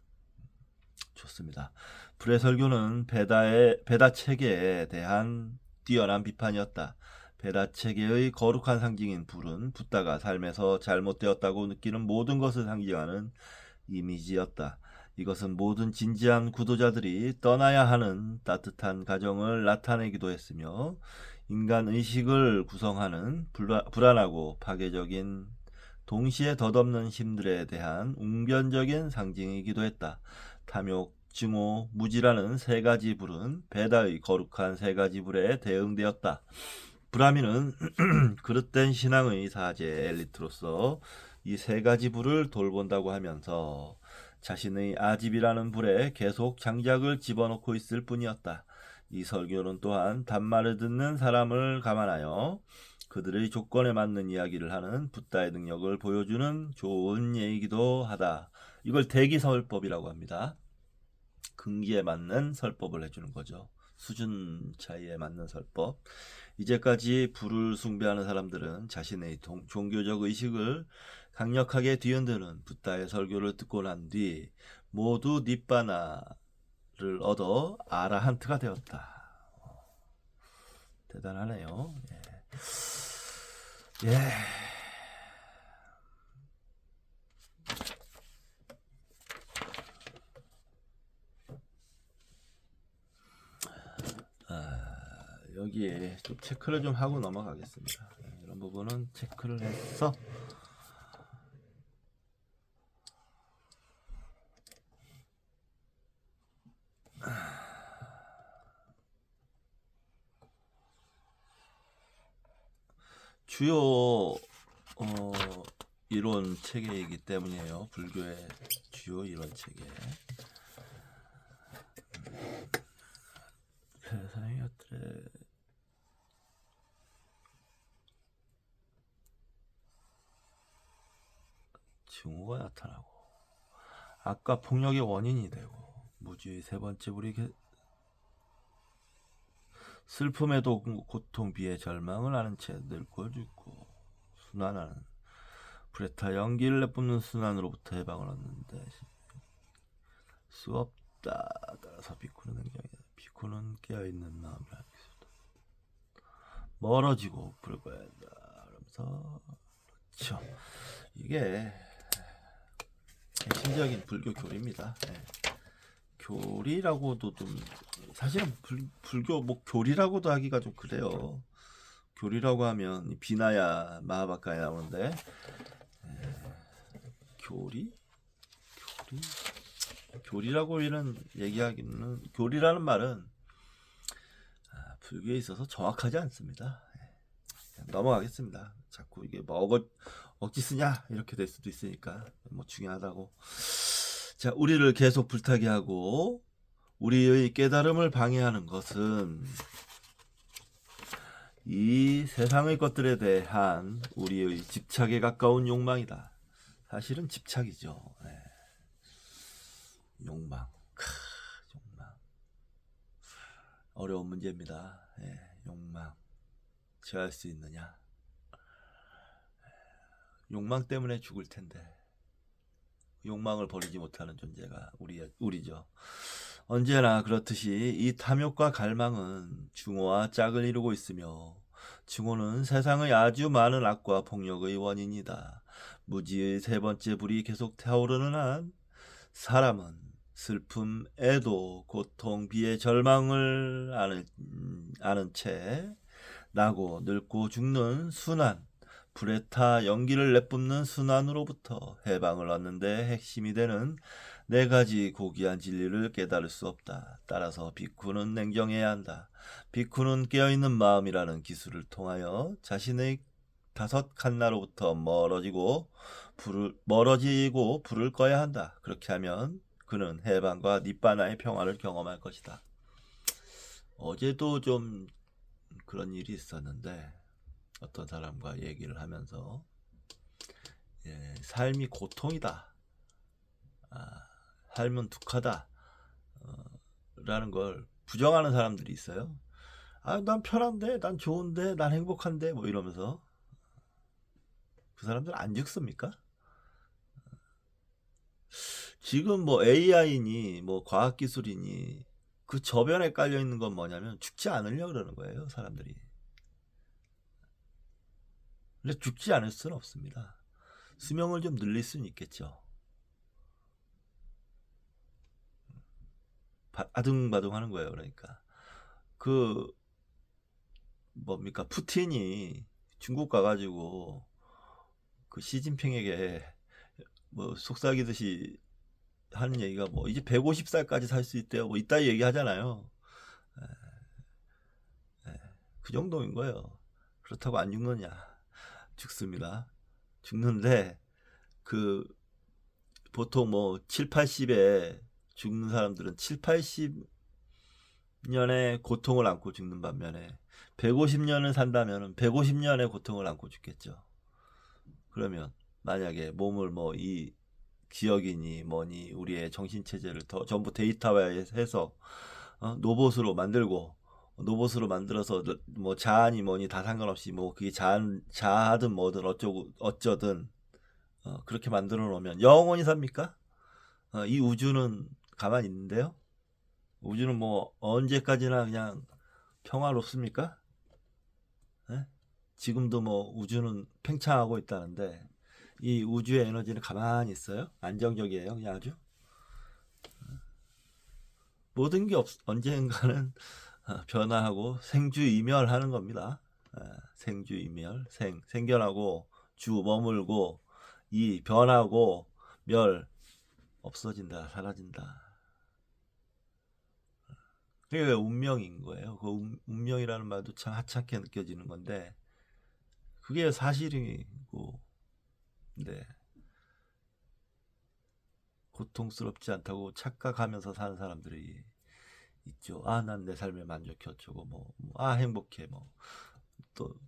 좋습니다. 불의 설교는 베다 체계에 대한 뛰어난 비판이었다. 베다 체계의 거룩한 상징인 불은 붓다가 삶에서 잘못되었다고 느끼는 모든 것을 상징하는 이미지였다. 이것은 모든 진지한 구도자들이 떠나야 하는 따뜻한 가정을 나타내기도 했으며 인간 의식을 구성하는 불안하고 파괴적인 동시에 덧없는 힘들에 대한 웅변적인 상징이기도 했다. 탐욕, 증오, 무지라는 세 가지 불은 베다의 거룩한 세 가지 불에 대응되었다. 브라미는 그릇된 신앙의 사제 엘리트로서 이 세 가지 불을 돌본다고 하면서 자신의 아집이라는 불에 계속 장작을 집어넣고 있을 뿐이었다. 이 설교는 또한 단말을 듣는 사람을 감안하여 그들의 조건에 맞는 이야기를 하는 붓다의 능력을 보여주는 좋은 예이기도 하다. 이걸 대기설법이라고 합니다. 근기에 맞는 설법을 해주는 거죠. 수준 차이에 맞는 설법. 이제까지 불을 숭배하는 사람들은 자신의 종교적 의식을 강력하게 뒤흔드는 붓다의 설교를 듣고 난 뒤 모두 니바나를 얻어 아라한트가 되었다. 대단하네요. 예. 여기에 좀 체크를 좀 하고 넘어가겠습니다. 이런 부분은 체크를 해서 주요 이론 체계이기 때문이에요. 불교의 주요 이론 체계. 세상의 것들에 증오가 나타나고 악과 폭력의 원인이 되고 무지의 세 번째 불이 슬픔에도 고통, 비애, 절망을 아는 채 늙고 죽고 순환하는 불에 타 연기를 내뿜는 순환으로부터 해방을 얻는데 수 없다. 따라서 비쿠는 행정이다. 비쿠는 깨어있는 마음이라 멀어지고 불을 꺼야 한다. 그러면서 그렇죠. 이게 핵심적인 불교 교리입니다. 네. 교리라고도 좀 사실은 불교 뭐 교리라고도 하기가 좀 그래요. 교리라고 하면 비나야 마하바카에 나오는데 교리라고 이런 얘기하기는 교리라는 말은 불교에 있어서 정확하지 않습니다. 넘어가겠습니다. 자꾸 이게 뭐 억지 쓰냐 이렇게 될 수도 있으니까 뭐 중요하다고. 자, 우리를 계속 불타게 하고 우리의 깨달음을 방해하는 것은 이 세상의 것들에 대한 우리의 집착에 가까운 욕망이다. 사실은 집착이죠. 네. 욕망. 욕망. 어려운 문제입니다. 네. 욕망. 제어할 수 있느냐? 욕망 때문에 죽을 텐데 욕망을 버리지 못하는 존재가 우리죠. 언제나 그렇듯이 이 탐욕과 갈망은 증오와 짝을 이루고 있으며 증오는 세상의 아주 많은 악과 폭력의 원인이다. 무지의 세 번째 불이 계속 타오르는 한 사람은 슬픔, 애도, 고통, 비애, 절망을 아는 채 나고 늙고 죽는 순환, 불에 타 연기를 내뿜는 순환으로부터 해방을 얻는데 핵심이 되는 네 가지 고귀한 진리를 깨달을 수 없다. 따라서 비쿠는 냉정해야 한다. 비쿠는 깨어있는 마음이라는 기술을 통하여 자신의 다섯 칸나로부터 멀어지고 불을 꺼야 한다. 그렇게 하면 그는 해방과 니빠나의 평화를 경험할 것이다. 어제도 좀 그런 일이 있었는데 어떤 사람과 얘기를 하면서 삶이 고통이다. 삶은 독하다. 라는 걸 부정하는 사람들이 있어요. 난 편한데, 난 좋은데, 난 행복한데, 뭐 이러면서. 그 사람들 안 죽습니까? 지금 뭐 AI니, 뭐 과학기술이니, 그 저변에 깔려있는 건 뭐냐면 죽지 않으려고 그러는 거예요, 사람들이. 근데 죽지 않을 수는 없습니다. 수명을 좀 늘릴 수는 있겠죠. 아둥바둥 하는 거예요. 그러니까 뭡니까, 푸틴이 중국 가가지고 그 시진핑에게 뭐 속삭이듯이 하는 얘기가 뭐 이제 150살까지 살 수 있대요. 뭐 이따 얘기 하잖아요. 그 정도인 거예요. 그렇다고 안 죽느냐? 죽습니다. 죽는데 보통 뭐 7, 80에 죽는 사람들은 7, 80년의 고통을 안고 죽는 반면에 150년을 산다면 150년의 고통을 안고 죽겠죠. 그러면 만약에 몸을 뭐 이 기억이니 뭐니 우리의 정신체제를 더 전부 데이터화해서 로봇으로 만들어서 뭐 자아니 뭐니 다 상관없이 뭐 그게 자아든 뭐든 어쩌든 그렇게 만들어 놓으면 영원히 삽니까? 이 우주는 가만히 있는데요. 우주는 뭐 언제까지나 그냥 평화롭습니까? 네? 지금도 뭐 우주는 팽창하고 있다는데 이 우주의 에너지는 가만히 있어요? 안정적이에요, 그냥 아주. 모든 게 언젠가는 변화하고 생주이멸하는 겁니다. 생주이멸, 생겨나고 주 머물고 이 변하고 멸 없어진다, 사라진다. 그게 운명인 거예요. 그 운명이라는 말도 참 하찮게 느껴지는 건데 그게 사실이고, 네. 고통스럽지 않다고 착각하면서 사는 사람들이 있죠. 아, 난 내 삶에 만족해 어쩌고 행복해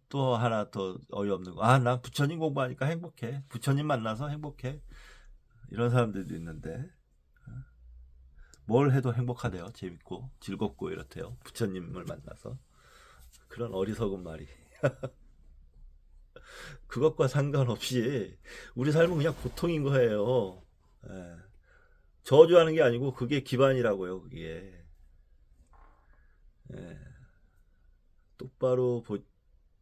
또 하나 더 어이없는 거. 아, 난 부처님 공부하니까 행복해. 부처님 만나서 행복해. 이런 사람들도 있는데 뭘 해도 행복하대요. 재밌고 즐겁고 이렇대요. 부처님을 만나서. 그런 어리석은 말이. 그것과 상관없이 우리 삶은 그냥 고통인 거예요. 예. 저주하는 게 아니고 그게 기반이라고요. 그게. 예. 똑바로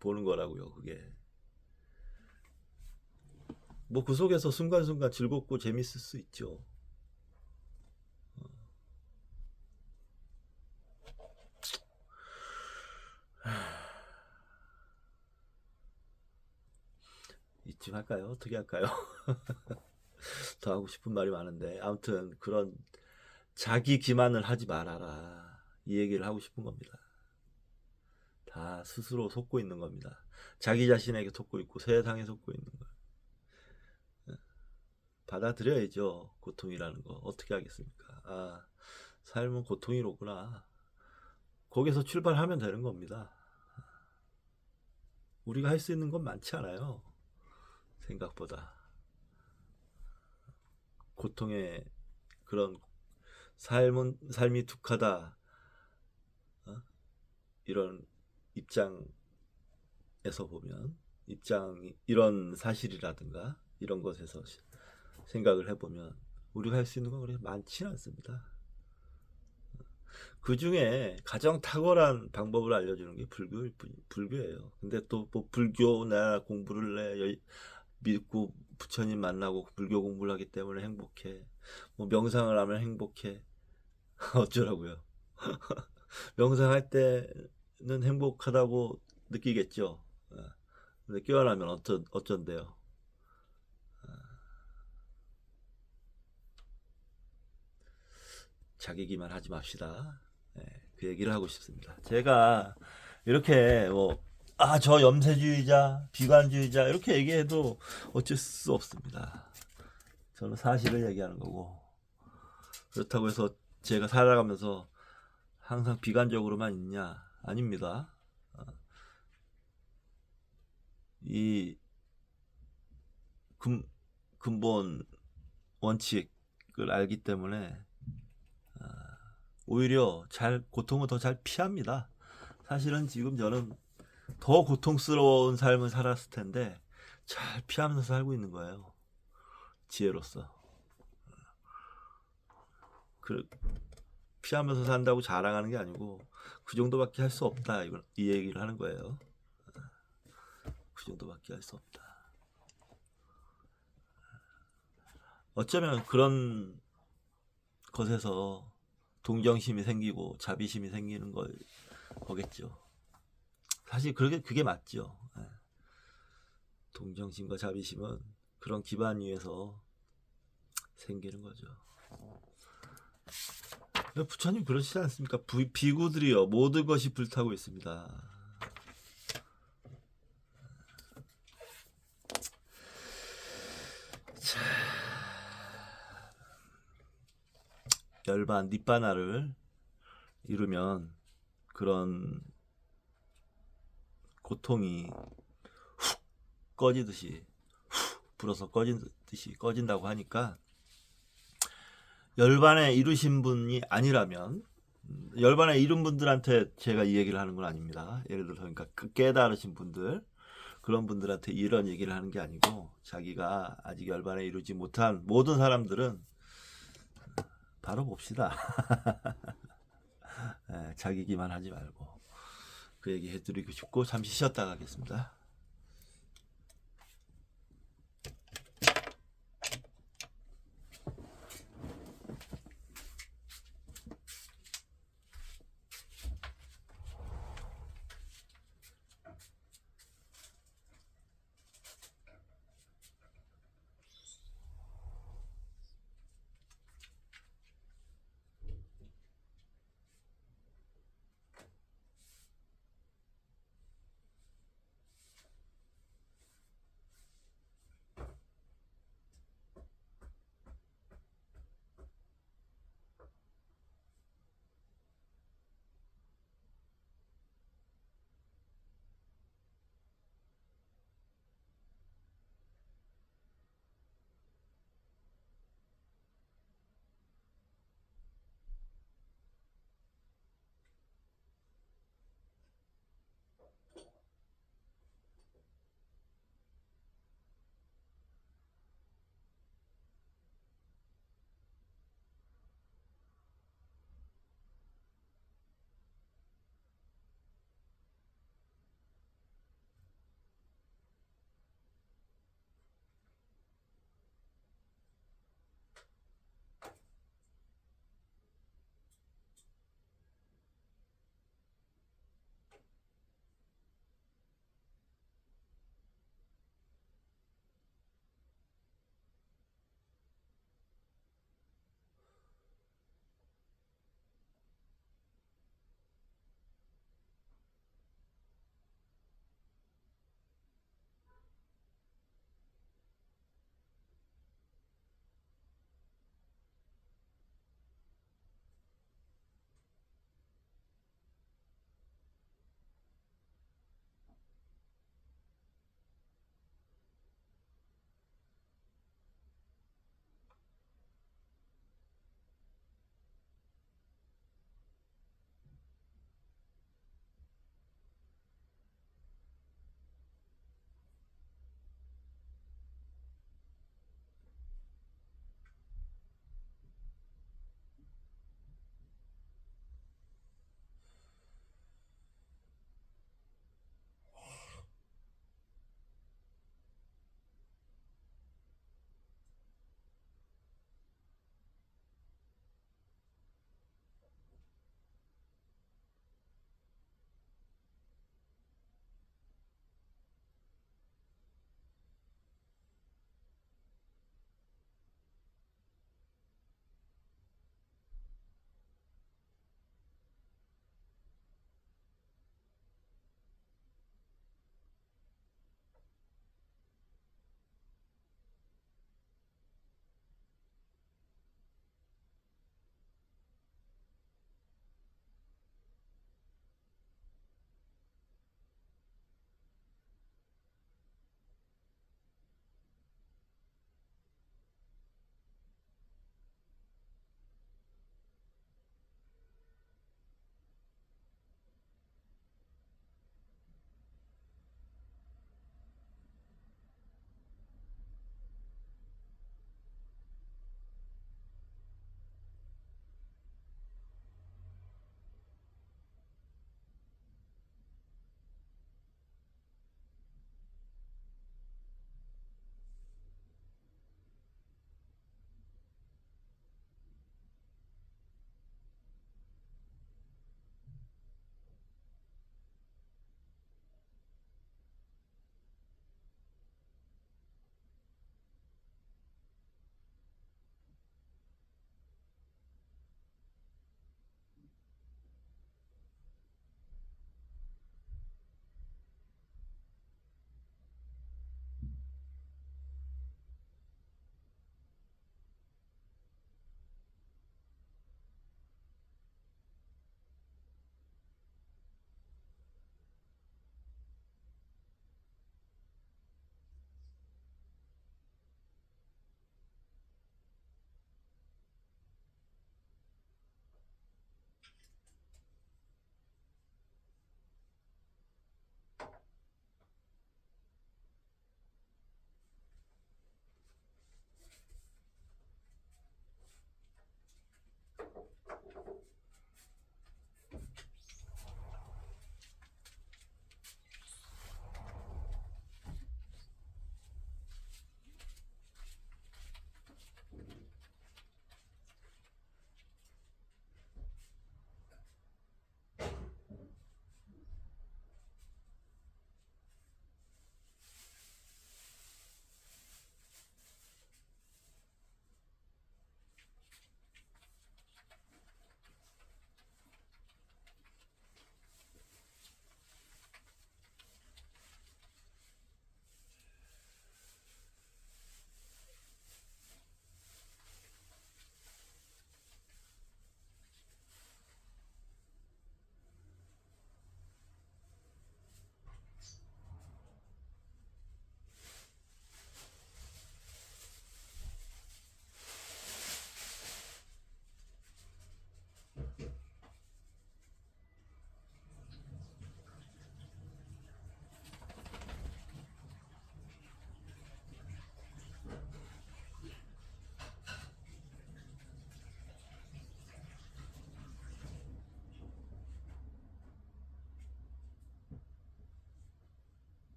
보는 거라고요. 그게. 뭐 그 속에서 순간순간 즐겁고 재밌을 수 있죠. 이쯤 할까요? 어떻게 할까요? 더 하고 싶은 말이 많은데 아무튼 그런 자기 기만을 하지 말아라. 이 얘기를 하고 싶은 겁니다. 다 스스로 속고 있는 겁니다. 자기 자신에게 속고 있고 세상에 속고 있는 거예요. 받아들여야죠. 고통이라는 거. 어떻게 하겠습니까? 아, 삶은 고통이로구나. 거기서 출발하면 되는 겁니다. 우리가 할 수 있는 건 많지 않아요. 생각보다. 고통의 그런 삶이 툭하다. 이런 입장에서 보면, 이런 사실이라든가, 이런 것에서 생각을 해보면, 우리가 할 수 있는 건 그렇게 많지는 않습니다. 그 중에 가장 탁월한 방법을 알려주는 게 불교예요. 근데 또 뭐 불교 나 공부를 해 믿고 부처님 만나고 불교 공부를 하기 때문에 행복해. 뭐 명상을 하면 행복해. 어쩌라고요? 명상할 때는 행복하다고 느끼겠죠. 근데 깨어나면 어쩐대요? 자기 기만 하지 맙시다. 그 얘기를 하고 싶습니다. 제가 이렇게 저 염세주의자, 비관주의자 이렇게 얘기해도 어쩔 수 없습니다. 저는 사실을 얘기하는 거고 그렇다고 해서 제가 살아가면서 항상 비관적으로만 있냐? 아닙니다. 이 근본 원칙을 알기 때문에 오히려 고통을 더 잘 피합니다. 사실은 지금 저는 더 고통스러운 삶을 살았을 텐데 잘 피하면서 살고 있는 거예요. 지혜로서. 피하면서 산다고 자랑하는 게 아니고 그 정도밖에 할 수 없다. 이 얘기를 하는 거예요. 그 정도밖에 할 수 없다. 어쩌면 그런 것에서 동정심이 생기고 자비심이 생기는 거겠죠. 사실 그게 맞죠. 동정심과 자비심은 그런 기반 위에서 생기는 거죠. 부처님 그러시지 않습니까? 비구들이여 모든 것이 불타고 있습니다. 자, 열반 닛바나를 이루면 그런 고통이 훅 꺼지듯이 불어서 꺼지듯이 꺼진다고 하니까 열반에 이루신 분이 아니라면 열반에 이룬 분들한테 제가 이 얘기를 하는 건 아닙니다. 예를 들어서 그러니까 깨달으신 분들 그런 분들한테 이런 얘기를 하는 게 아니고 자기가 아직 열반에 이루지 못한 모든 사람들은 바로 봅시다. 자기 기만 하지 말고 그 얘기 해드리고 싶고 잠시 쉬었다 가겠습니다.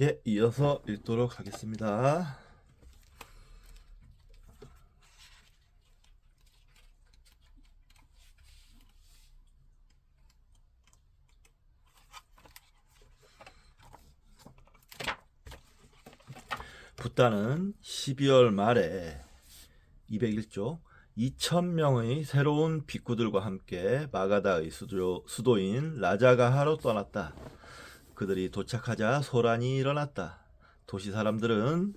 예, 이어서 읽도록 하겠습니다. 붓다는 12월 말에 201조 2,000명의 새로운 빅구들과 함께 마가다의 수도인 라자가하로 떠났다. 그들이 도착하자 소란이 일어났다. 도시 사람들은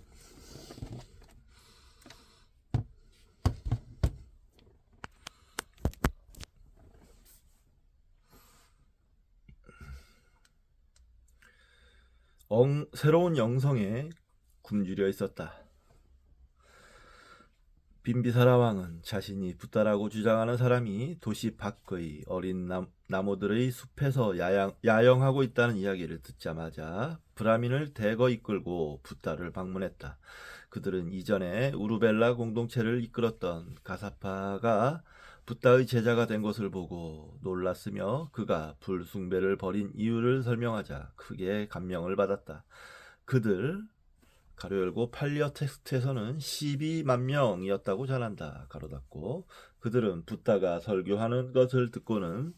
새로운 영성에 굶주려 있었다. 빈비사라 왕은 자신이 붓다라고 주장하는 사람이 도시 밖의 어린 나무들의 숲에서 야영하고 있다는 이야기를 듣자마자 브라민을 대거 이끌고 붓다를 방문했다. 그들은 이전에 우르벨라 공동체를 이끌었던 가사파가 붓다의 제자가 된 것을 보고 놀랐으며 그가 불숭배를 벌인 이유를 설명하자 크게 감명을 받았다. 그들 가로 열고 팔리어 텍스트에서는 12만 명이었다고 전한다. 가로 닫고 그들은 붓다가 설교하는 것을 듣고는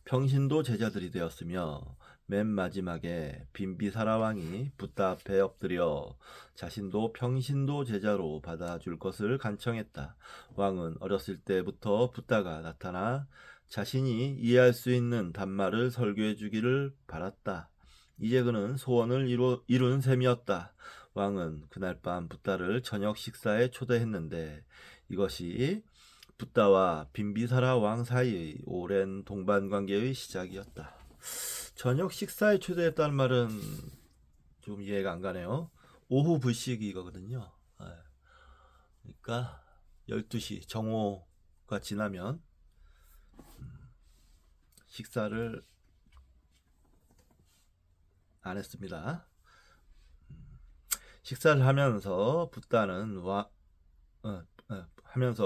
평신도 제자들이 되었으며 맨 마지막에 빈비사라 왕이 붓다 앞에 엎드려 자신도 평신도 제자로 받아줄 것을 간청했다. 왕은 어렸을 때부터 붓다가 나타나 자신이 이해할 수 있는 단말을 설교해 주기를 바랐다. 이제 그는 소원을 이룬 셈이었다. 왕은 그날 밤 붓다를 저녁 식사에 초대했는데 이것이 붓다와 빈비사라 왕 사이의 오랜 동반 관계의 시작이었다. 저녁 식사에 초대했다는 말은 좀 이해가 안 가네요. 오후 불식이거든요. 그러니까 12시 정오가 지나면 식사를 안 했습니다. 식사를 하면서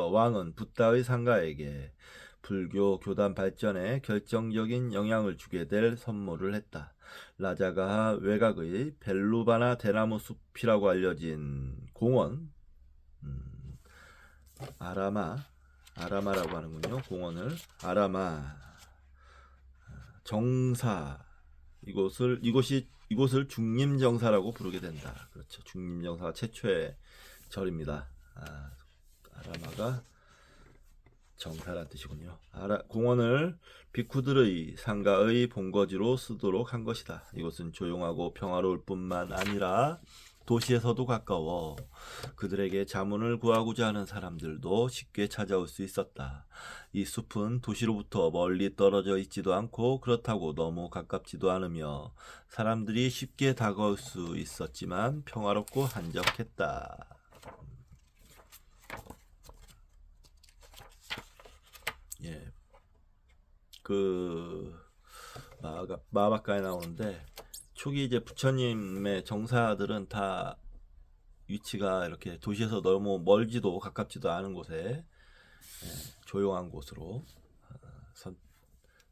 왕은 붓다의 상가에게 불교 교단 발전에 결정적인 영향을 주게 될 선물을 했다. 라자가하 외곽의 벨루바나 대나무 숲이라고 알려진 공원, 아라마라고 하는군요. 공원을 아라마 정사 이곳을 중림정사라고 부르게 된다. 그렇죠. 중림정사가 최초의 절입니다. 아라마가 정사란 뜻이군요. 공원을 비쿠들의 상가의 본거지로 쓰도록 한 것이다. 이곳은 조용하고 평화로울 뿐만 아니라 도시에서도 가까워 그들에게 자문을 구하고자 하는 사람들도 쉽게 찾아올 수 있었다. 이 숲은 도시로부터 멀리 떨어져 있지도 않고 그렇다고 너무 가깝지도 않으며 사람들이 쉽게 다가올 수 있었지만 평화롭고 한적했다. 예, 마하바카에 나오는데 초기 이제 부처님의 정사들은 다 위치가 이렇게 도시에서 너무 멀지도 가깝지도 않은 곳에 조용한 곳으로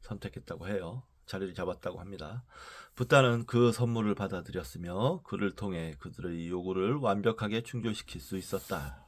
선택했다고 해요. 자리를 잡았다고 합니다. 붓다는 그 선물을 받아들였으며 그를 통해 그들의 요구를 완벽하게 충족시킬 수 있었다.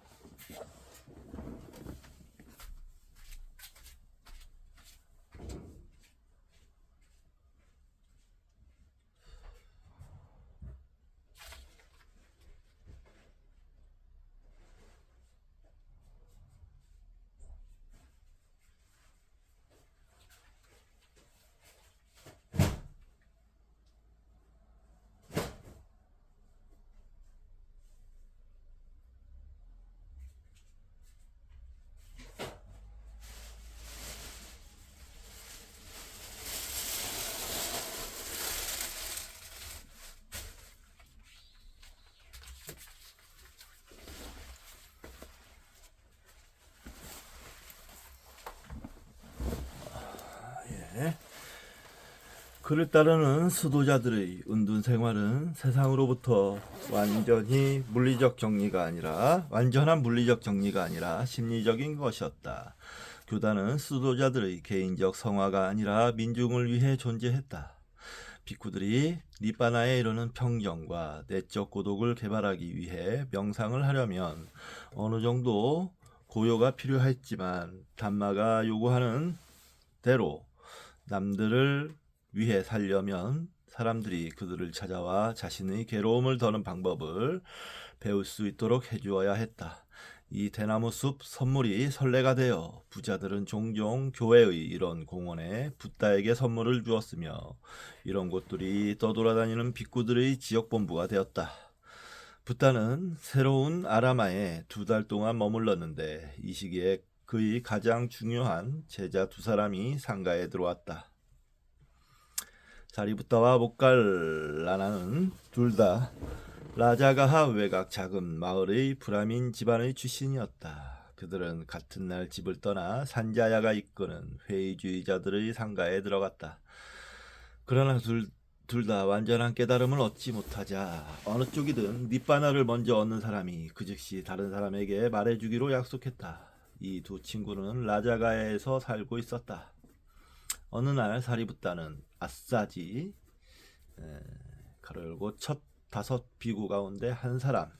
그를 따르는 수도자들의 은둔 생활은 세상으로부터 완전한 물리적 정리가 아니라 심리적인 것이었다. 교단은 수도자들의 개인적 성화가 아니라 민중을 위해 존재했다. 비쿠들이 니바나에 이르는 평정과 내적 고독을 개발하기 위해 명상을 하려면 어느 정도 고요가 필요했지만 담마가 요구하는 대로 남들을 위해 살려면 사람들이 그들을 찾아와 자신의 괴로움을 더는 방법을 배울 수 있도록 해주어야 했다. 이 대나무 숲 선물이 선례가 되어 부자들은 종종 교회의 이런 공원에 붓다에게 선물을 주었으며 이런 곳들이 떠돌아다니는 빅구들의 지역본부가 되었다. 붓다는 새로운 아라마에 2달 동안 머물렀는데 이 시기에 그의 가장 중요한 제자 2사람이 상가에 들어왔다. 사리붓다와 목갈라나는 둘 다 라자가하 외곽 작은 마을의 브라민 집안의 출신이었다. 그들은 같은 날 집을 떠나 산자야가 이끄는 회의주의자들의 상가에 들어갔다. 그러나 둘 다 완전한 깨달음을 얻지 못하자 어느 쪽이든 니바나를 먼저 얻는 사람이 그 즉시 다른 사람에게 말해주기로 약속했다. 이 두 친구는 라자가에서 살고 있었다. 어느 날 사리붓다는 아싸지 가로 열고 첫 5 비구 가운데 한 사람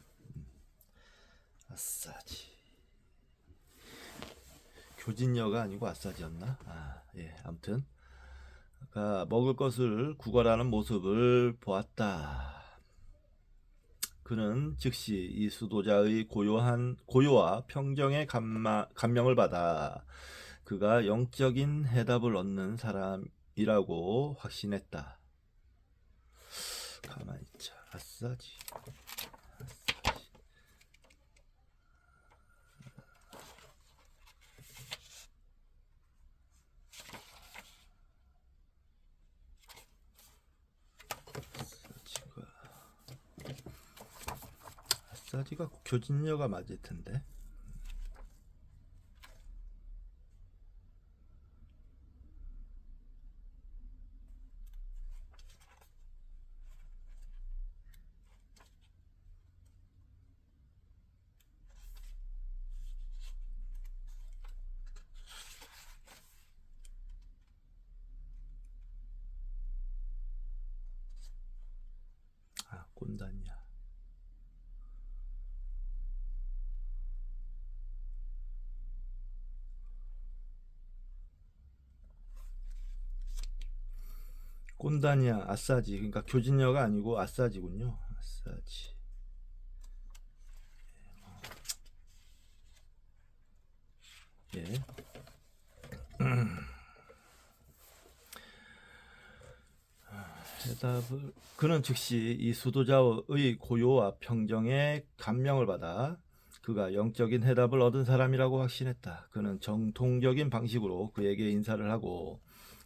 아싸지 교진녀가 아니고 아싸지였나? 아무튼 먹을 것을 구걸하는 모습을 보았다. 그는 즉시 이 수도자의 고요와 평정의 감명을 받아 그가 영적인 해답을 얻는 사람이라고 확신했다. 가만히 있자. 아싸지. 아싸지가 교진녀가 맞을 텐데. 꼰단이야. 꼰단이야. 아싸지. 그러니까 교진녀가 아니고 아싸지군요. 아싸지. 예. 해답을 그는 즉시 이 수도자의 고요와 평정에 감명을 받아 그가 영적인 해답을 얻은 사람이라고 확신했다. 그는 정통적인 방식으로 그에게 인사를 하고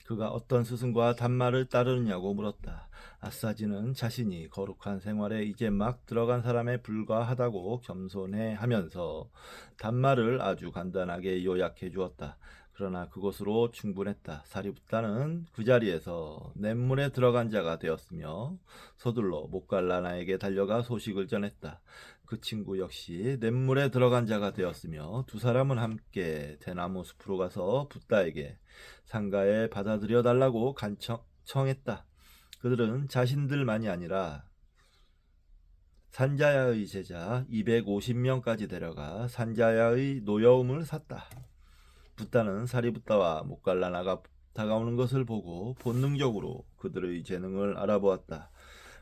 그가 어떤 스승과 단말을 따르느냐고 물었다. 아싸지는 자신이 거룩한 생활에 이제 막 들어간 사람에 불과하다고 겸손해 하면서 단말을 아주 간단하게 요약해 주었다. 그러나 그것으로 충분했다. 사리붓다는 그 자리에서 냇물에 들어간 자가 되었으며 서둘러 목갈라나에게 달려가 소식을 전했다. 그 친구 역시 냇물에 들어간 자가 되었으며 2사람은 함께 대나무 숲으로 가서 붓다에게 상가에 받아들여 달라고 간청했다. 그들은 자신들만이 아니라 산자야의 제자 250명까지 데려가 산자야의 노여움을 샀다. 붓다는 사리붓다와 목갈라나가 다가오는 것을 보고 본능적으로 그들의 재능을 알아보았다.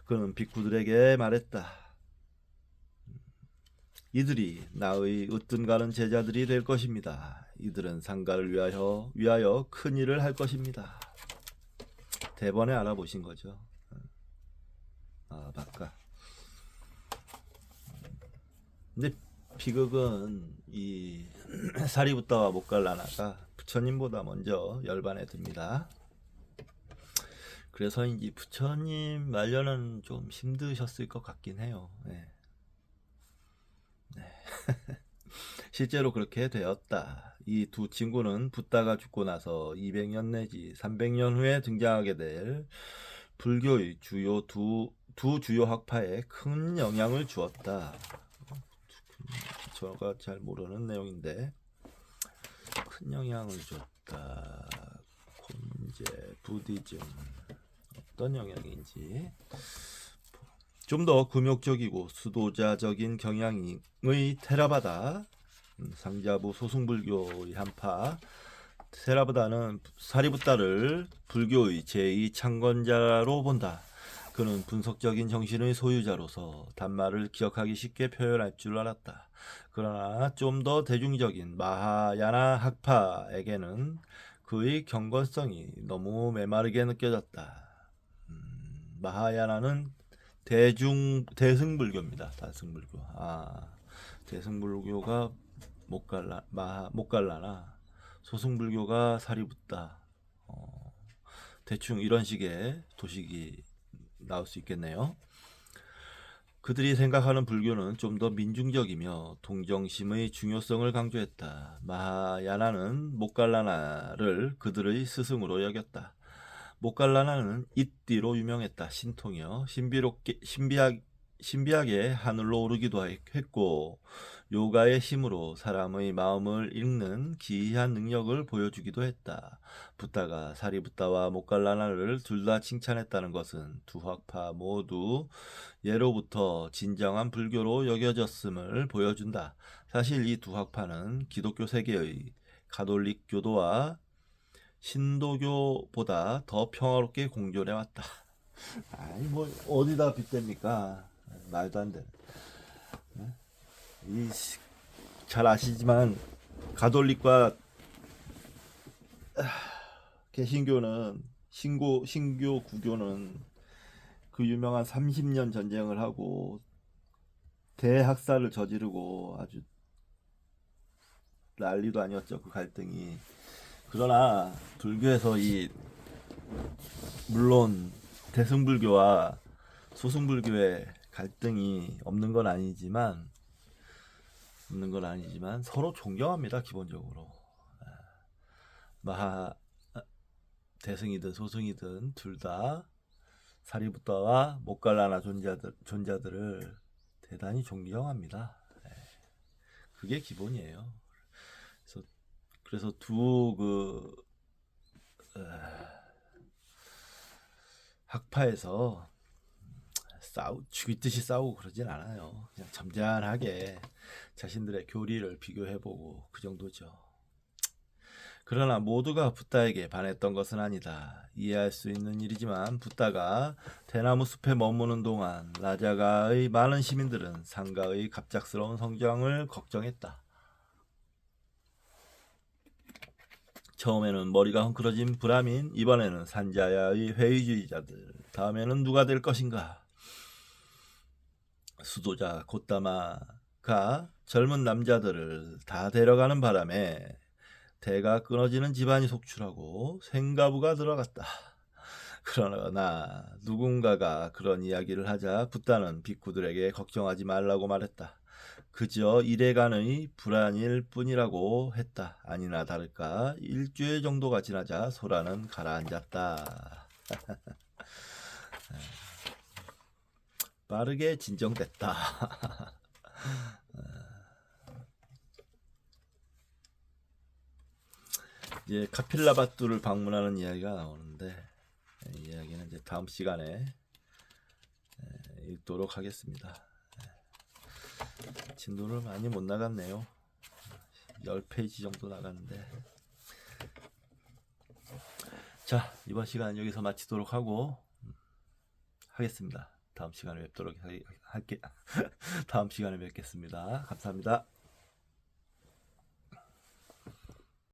그는 빅구들에게 말했다. 이들이 나의 으뜸가는 제자들이 될 것입니다. 이들은 상가를 위하여 큰 일을 할 것입니다. 대번에 알아보신 거죠. 바까. 근데 비극은 이 사리붓다와 목갈라나가 부처님보다 먼저 열반에 듭니다. 그래서인지 부처님 말년은 좀 힘드셨을 것 같긴 해요. 네. 실제로 그렇게 되었다. 이 두 친구는 붓다가 죽고 나서 200년 내지 300년 후에 등장하게 될 불교의 두 주요 학파에 큰 영향을 주었다. 저가 잘 모르는 내용인데 큰 영향을 줬다. 곤제 부디즘 어떤 영향인지. 좀 더 금욕적이고 수도자적인 경향의 테라바다, 상자부 소승불교의 한파. 테라바다는 사리붓다를 불교의 제2 창건자로 본다. 그는 분석적인 정신의 소유자로서 단말을 기억하기 쉽게 표현할 줄 알았다. 그러나 좀 더 대중적인 마하야나 학파에게는 그의 경건성이 너무 메마르게 느껴졌다. 마하야나는 대승불교입니다. 다승불교. 대승불교가 목갈라나 소승불교가 사리붓다. 대충 이런 식의 도식이 나올 수 있겠네요. 그들이 생각하는 불교는 좀 더 민중적이며 동정심의 중요성을 강조했다. 마하야나는 목갈라나를 그들의 스승으로 여겼다. 목갈라나는 이띠로 유명했다. 신통이요. 신비하게 하늘로 오르기도 했고 요가의 힘으로 사람의 마음을 읽는 기이한 능력을 보여주기도 했다. 붓다가 사리붓다와 목갈라나를 둘 다 칭찬했다는 것은 두 학파 모두 예로부터 진정한 불교로 여겨졌음을 보여준다. 사실 이 두 학파는 기독교 세계의 가톨릭 교도와 신도교보다 더 평화롭게 공존해 왔다. 아니 뭐 어디다 빗댑니까? 말도 안 돼. 잘 아시지만 가톨릭과 개신교는 신교 구교는 그 유명한 30년 전쟁을 하고 대학살을 저지르고 아주 난리도 아니었죠. 그 갈등이. 그러나 불교에서 물론 대승불교와 소승불교의 갈등이 없는 건 아니지만 서로 존경합니다. 기본적으로. 마하 대승이든 소승이든 둘 다 사리붓다와 목갈라나 존자들을 대단히 존경합니다. 그게 기본이에요. 그래서 두 학파에서 죽이듯이 싸우고 그러진 않아요. 그냥 점잖하게 자신들의 교리를 비교해보고 그 정도죠. 그러나 모두가 붓다에게 반했던 것은 아니다. 이해할 수 있는 일이지만 붓다가 대나무 숲에 머무는 동안 라자가의 많은 시민들은 상가의 갑작스러운 성장을 걱정했다. 처음에는 머리가 헝클어진 브라민, 이번에는 산자야의 회의주의자들, 다음에는 누가 될 것인가? 수도자 곧다마가 젊은 남자들을 다 데려가는 바람에 대가 끊어지는 집안이 속출하고 생가부가 들어갔다. 그러나 누군가가 그런 이야기를 하자 붓다는 빅구들에게 걱정하지 말라고 말했다. 그저 일회간의 불안일 뿐이라고 했다. 아니나 다를까 일주일 정도가 지나자 소라는 가라앉았다. 빠르게 진정됐다. 이제 카필라바뚜를 방문하는 이야기가 나오는데 이 이야기는 이제 다음 시간에 읽도록 하겠습니다. 진도를 많이 못 나갔네요. 10페이지 정도 나갔는데. 자, 이번 시간 여기서 마치도록 하겠습니다. 다음 시간에 뵙겠습니다. 감사합니다.